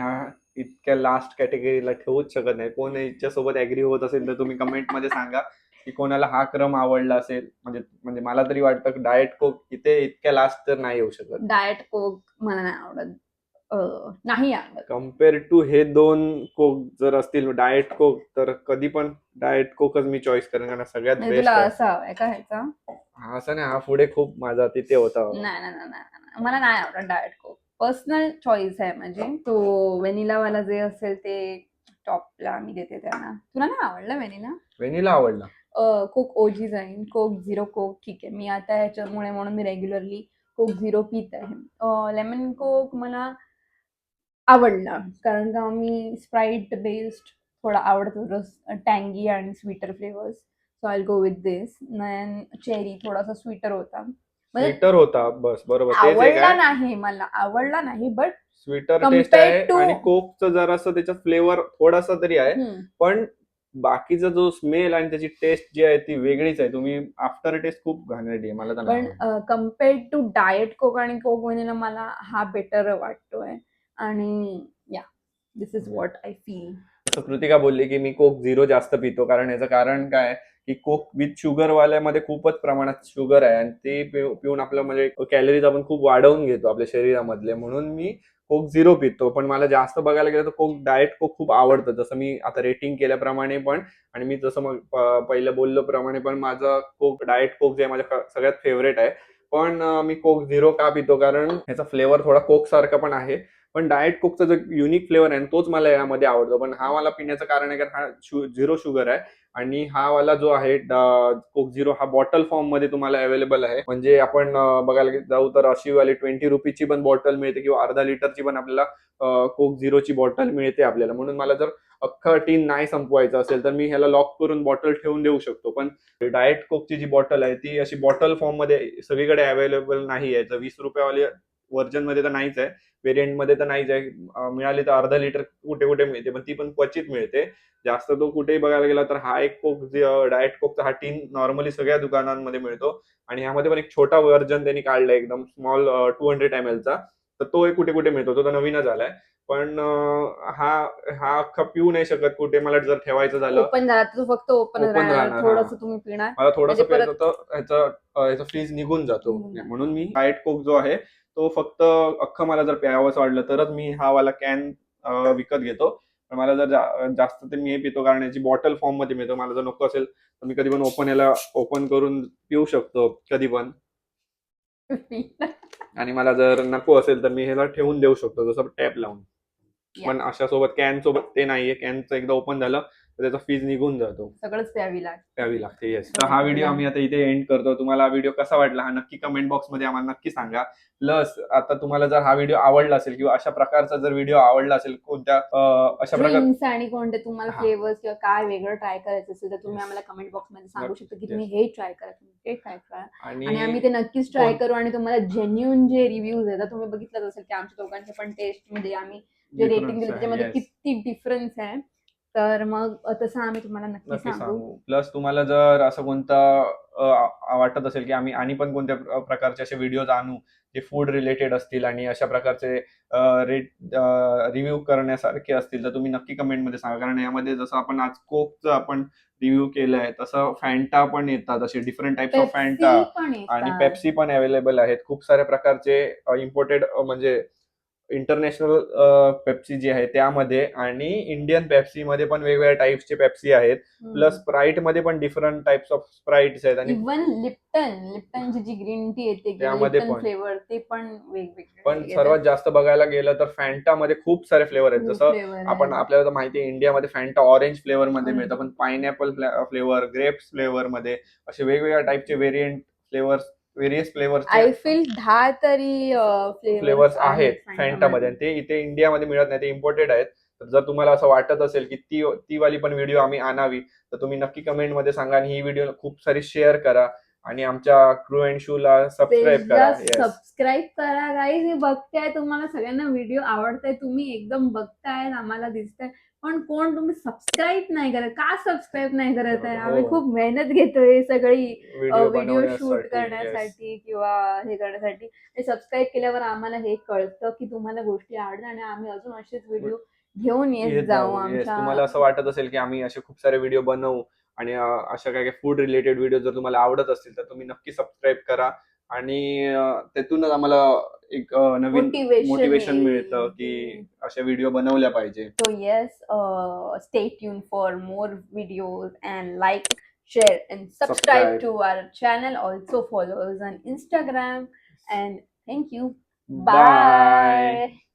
इतक्या लास्ट कॅटेगरीला ठेवूच शकत नाही. कोण याच्यासोबत ऍग्री होत असेल तर तुम्ही कमेंट मध्ये सांगा की कोणाला हा क्रम आवडला असेल. म्हणजे मला तरी वाटतं डाएट कोक इथे इतक्या लास्ट तर नाही येऊ शकत. डाएट कोक मला नाही आवडत. नाही आवडत. कम्पेअर टू हे 2 कोक जर असतील डाएट कोक तर कधी पण डाएट कोकच मी चॉईस करेन कारण सगळ्यात बेस्ट तुला आहे. असा हवाय का ह्याचा? असं नाही, हा पुढे खूप माझा तिथे होता. नाही, मला नाही आवडत डाएट कोक. पर्सनल चॉईस आहे माझी. तो व्हॅनिला वाला जे असेल ते टॉपला मी देते त्यांना. तुला नाही आवडला व्हॅनिला? व्हॅनिला आवडला. कोक ओजी जाईन. कोक झिरो कोक ठीक आहे. मी आता ह्याच्यामुळे म्हणून मी रेग्युलरली कोक झिरो पित आहे. लेमन कोक मला आवडला कारण का मी स्प्राईट बेस्ड थोडा आवडतो रस, टँगी आणि sweeter flavours. So I go with this. Cherry थोडासा स्वीटर होता. स्वीटर होता बस, बरोबर. आवडला नाही बट स्वीटर टेस्ट आहे. आणि कोकचं जरासं त्याच्यात फ्लेवर थोडासा तरी आहे. पण बाकीचा जो स्मेल आणि त्याची टेस्ट जी आहे ती वेगळीच आहे. तुम्ही आफ्टर टेस्ट खूप घाणेरडी आहे. मला तर पण कम्पेअर्ड टू डाएट कोक आणि कोक व्हॅनिला मला हा बेटर वाटतोय. आणि या दिस इज व्हॉट आय फील. जसं कृतिका बोलली की मी कोक झिरो जास्त पितो, कारण याचं कारण काय की कोक विथ शुगर वाल्यामध्ये खूपच प्रमाणात शुगर आहे आणि ते पिऊन आपलं म्हणजे कॅलरीज आपण खूप वाढवून घेतो आपल्या शरीरामधले, म्हणून मी कोक झिरो पितो. पण मला जास्त बघायला गेलं तर कोक डाएट कोक खूप आवडतं, जसं मी आता रेटिंग केल्याप्रमाणे पण, आणि मी जसं मग पहिलं बोललो प्रमाणे पण माझा कोक डाएट कोक जे आहे माझ्या सगळ्यात फेवरेट आहे. पण मी कोक झिरो का पितो, कारण ह्याचा फ्लेवर थोडा कोक सारखा पण आहे, पण डाएट कोकचा जो युनिक फ्लेवर आहे तोच मला यामध्ये आवडतो. पण हा मला पिण्याचं कारण आहे कारण हा झिरो शुगर आहे आणि हा वाला जो आहे कोक झिरो हा बॉटल फॉर्म मध्ये तुम्हाला अवेलेबल आहे. म्हणजे आपण बघायला जाऊ तर अशी वाली 20 रुपीची पण बॉटल मिळते किंवा अर्धा लिटरची पण आपल्याला कोक झिरोची बॉटल मिळते आपल्याला. म्हणून मला जर अख्खा टीन नाही संपवायचं असेल तर मी ह्याला लॉक करून बॉटल ठेवून देऊ शकतो. पण डाएट कोकची जी बॉटल आहे ती अशी बॉटल फॉर्म मध्ये सगळीकडे अवेलेबल नाही आहे. तर 20 रुपयावाली व्हर्जन मध्ये तर नाहीच आहे, व्हेरियंट मध्ये तर नाहीच आहे. मिळाली तर अर्धा लिटर कुठे कुठे मिळते, पण ती पण क्वचित मिळते. जास्त तो कुठेही बघायला गेला तर हा एक कोक डाएट कोकचा हा टीन नॉर्मली सगळ्या दुकानांमध्ये मिळतो आणि ह्यामध्ये पण एक छोटा व्हर्जन त्यांनी काढलाय एकदम स्मॉल 200 ml चा, तर तो एक कुठे कुठे मिळतो, तो तर नवीनच आलाय. पण हा हा अख्खा पिऊ नाही शकत कुठे, मला जर ठेवायचं झालं ओपन झाला तर तो फक्त ओपनच ओपन राहणार, राहणार. थोडस हा, तुम्ही पिणार मला थोडंसं म्हणजे प्यायचं परत होतं, ह्याचा फ्रीज निघून जातो. निघून जाणार. म्हणून मी डाएट कोक जो आहे तो फक्त अख्खं मला जर प्यावंसं वाटलं तरच मी हा वाला कॅन विकत घेतो. पण मला जर जास्त तर मी हे पितो कारण याची बॉटल फॉर्म मध्ये मिळतो. मला जर नको असेल तर मी कधी पण याला ओपन करून पिऊ शकतो कधी पण, आणि मला जर नको असेल तर मी ह्याला ठेवून देऊ शकतो जसं टॅप लावून. पण अशा सोबत कॅन सोबत ते नाहीये, कॅनचं एकदा ओपन झालं तर त्याचा फीज निघून जातो, सगळंच प्यावी प्यावी लागते. येस, तर हा व्हिडिओ आम्ही आता इथे एंड करतो. तुम्हाला हा व्हिडिओ कसा वाटला हा नक्की कमेंट बॉक्स मध्ये आम्हाला नक्की सांगा. प्लस आता तुम्हाला जर हा व्हिडिओ आवडला असेल किंवा अशा प्रकारचा जर व्हिडिओ आवडला असेल कोणत्या अशा प्रकार ड्रिंक्स आणि कोणते तुम्हाला हा. फ्लेवर्स किंवा काय वेगळं ट्राय करायचं असेल तर तुम्ही आम्हाला कमेंट बॉक्स मध्ये सांगू शकता की तुम्ही हे ट्राय करा, तुम्ही ते ट्राय करा, आणि आम्ही ते नक्कीच ट्राय करू आणि तुम्हाला जेन्युइन जे रिव्ह्यूज आहेत तुम्ही बघितलंच असेल की आमच्या दोघांचे पण टेस्ट मध्ये आम्ही जे रेटिंग दिलं त्याच्यामध्ये किती डिफरन्स आहे, तर मग तसं आम्ही तुम्हाला नक्की सांगू. प्लस तुम्हाला जर असं कोणतं वाटत असेल की आम्ही आणि पण कोणत्या प्रकारचे असे व्हिडिओज आणू जे फूड रिलेटेड असतील आणि अशा प्रकारचे रेट रिव्ह्यू करण्यासारखे असतील तर तुम्ही नक्की कमेंटमध्ये सांगा. कारण यामध्ये जसं आपण आज कोकचं आपण रिव्ह्यू केलंय तसं फॅन्टा पण येतात, असे डिफरंट टाइप्स ऑफ फॅन्टा आणि पेप्सी पण अवेलेबल आहेत. खूप साऱ्या प्रकारचे इम्पोर्टेड म्हणजे इंटरनॅशनल पेप्सी जी आहे त्यामध्ये, आणि इंडियन पेप्सी मध्ये पण वेगवेगळ्या टाइप्सचे पेप्सी आहेत. प्लस स्प्राईट मध्ये पण डिफरंट टाइप्स ऑफ स्प्राईट्स आहेत आणि इव्हन लिप्टनची जी ग्रीन टी येते त्यामध्ये लिप्टन पण. फ्लेवर ते पण वेगवेगळे पण सर्वात जास्त बघायला गेलं तर फॅन्टा मध्ये खूप सारे फ्लेवर आहेत. जसं आपण आपल्याला तर माहिती आहे इंडियामध्ये फॅन्टा ऑरेंज फ्लेवर मध्ये मिळतं, पण पायनॅपल फ्लेवर, ग्रेप्स फ्लेवर मध्ये असे वेगवेगळ्या टाइपचे व्हेरियस फ्लेवर्स आय फील 10 तरी फ्लेवर्स आहेत फॅन्टा मध्ये, आणि ते इथे इंडियामध्ये मिळत नाही, ते इम्पोर्टेड आहेत. तर जर तुम्हाला असं वाटत असेल की ती वाली पण व्हिडिओ आम्ही आणावी तर तुम्ही नक्की कमेंट मध्ये सांगा आणि ही व्हिडिओ खूप सारी शेअर करा आणि आमच्या क्रू अँड शू ला सबस्क्राईब करा. सबस्क्राईब करा गाईज. मी बघताय तुम्हाला सगळ्यांना व्हिडिओ आवडताय, तुम्ही एकदम बघताय, आम्हाला दिसतंय, पण कोण तुम्ही सबस्क्राईब नाही करत, का सबस्क्राईब नाही करत आहे? आम्ही खूप मेहनत घेतोय सगळी व्हिडिओ शूट करण्यासाठी किंवा हे करण्यासाठी. सबस्क्राईब केल्यावर आम्हाला हे कळतं की तुम्हाला गोष्टी आवडतात आणि आम्ही अजून असेच व्हिडिओ घेऊन येत जाऊ. तुम्हाला असं वाटत असेल की आम्ही असे खूप सारे व्हिडिओ बनवू आणि अशा काही फूड रिलेटेड व्हिडिओ जर तुम्हाला आवडत असतील तर तुम्ही नक्की सबस्क्राईब करा आणि त्यातूनच आम्हाला एक नवीन मोटिवेशन मिळतं की अशा व्हिडिओ बनवल्या पाहिजे. So yes, stay tuned for more videos and like, share and subscribe to our channel. Also follow us on Instagram and thank you. Bye.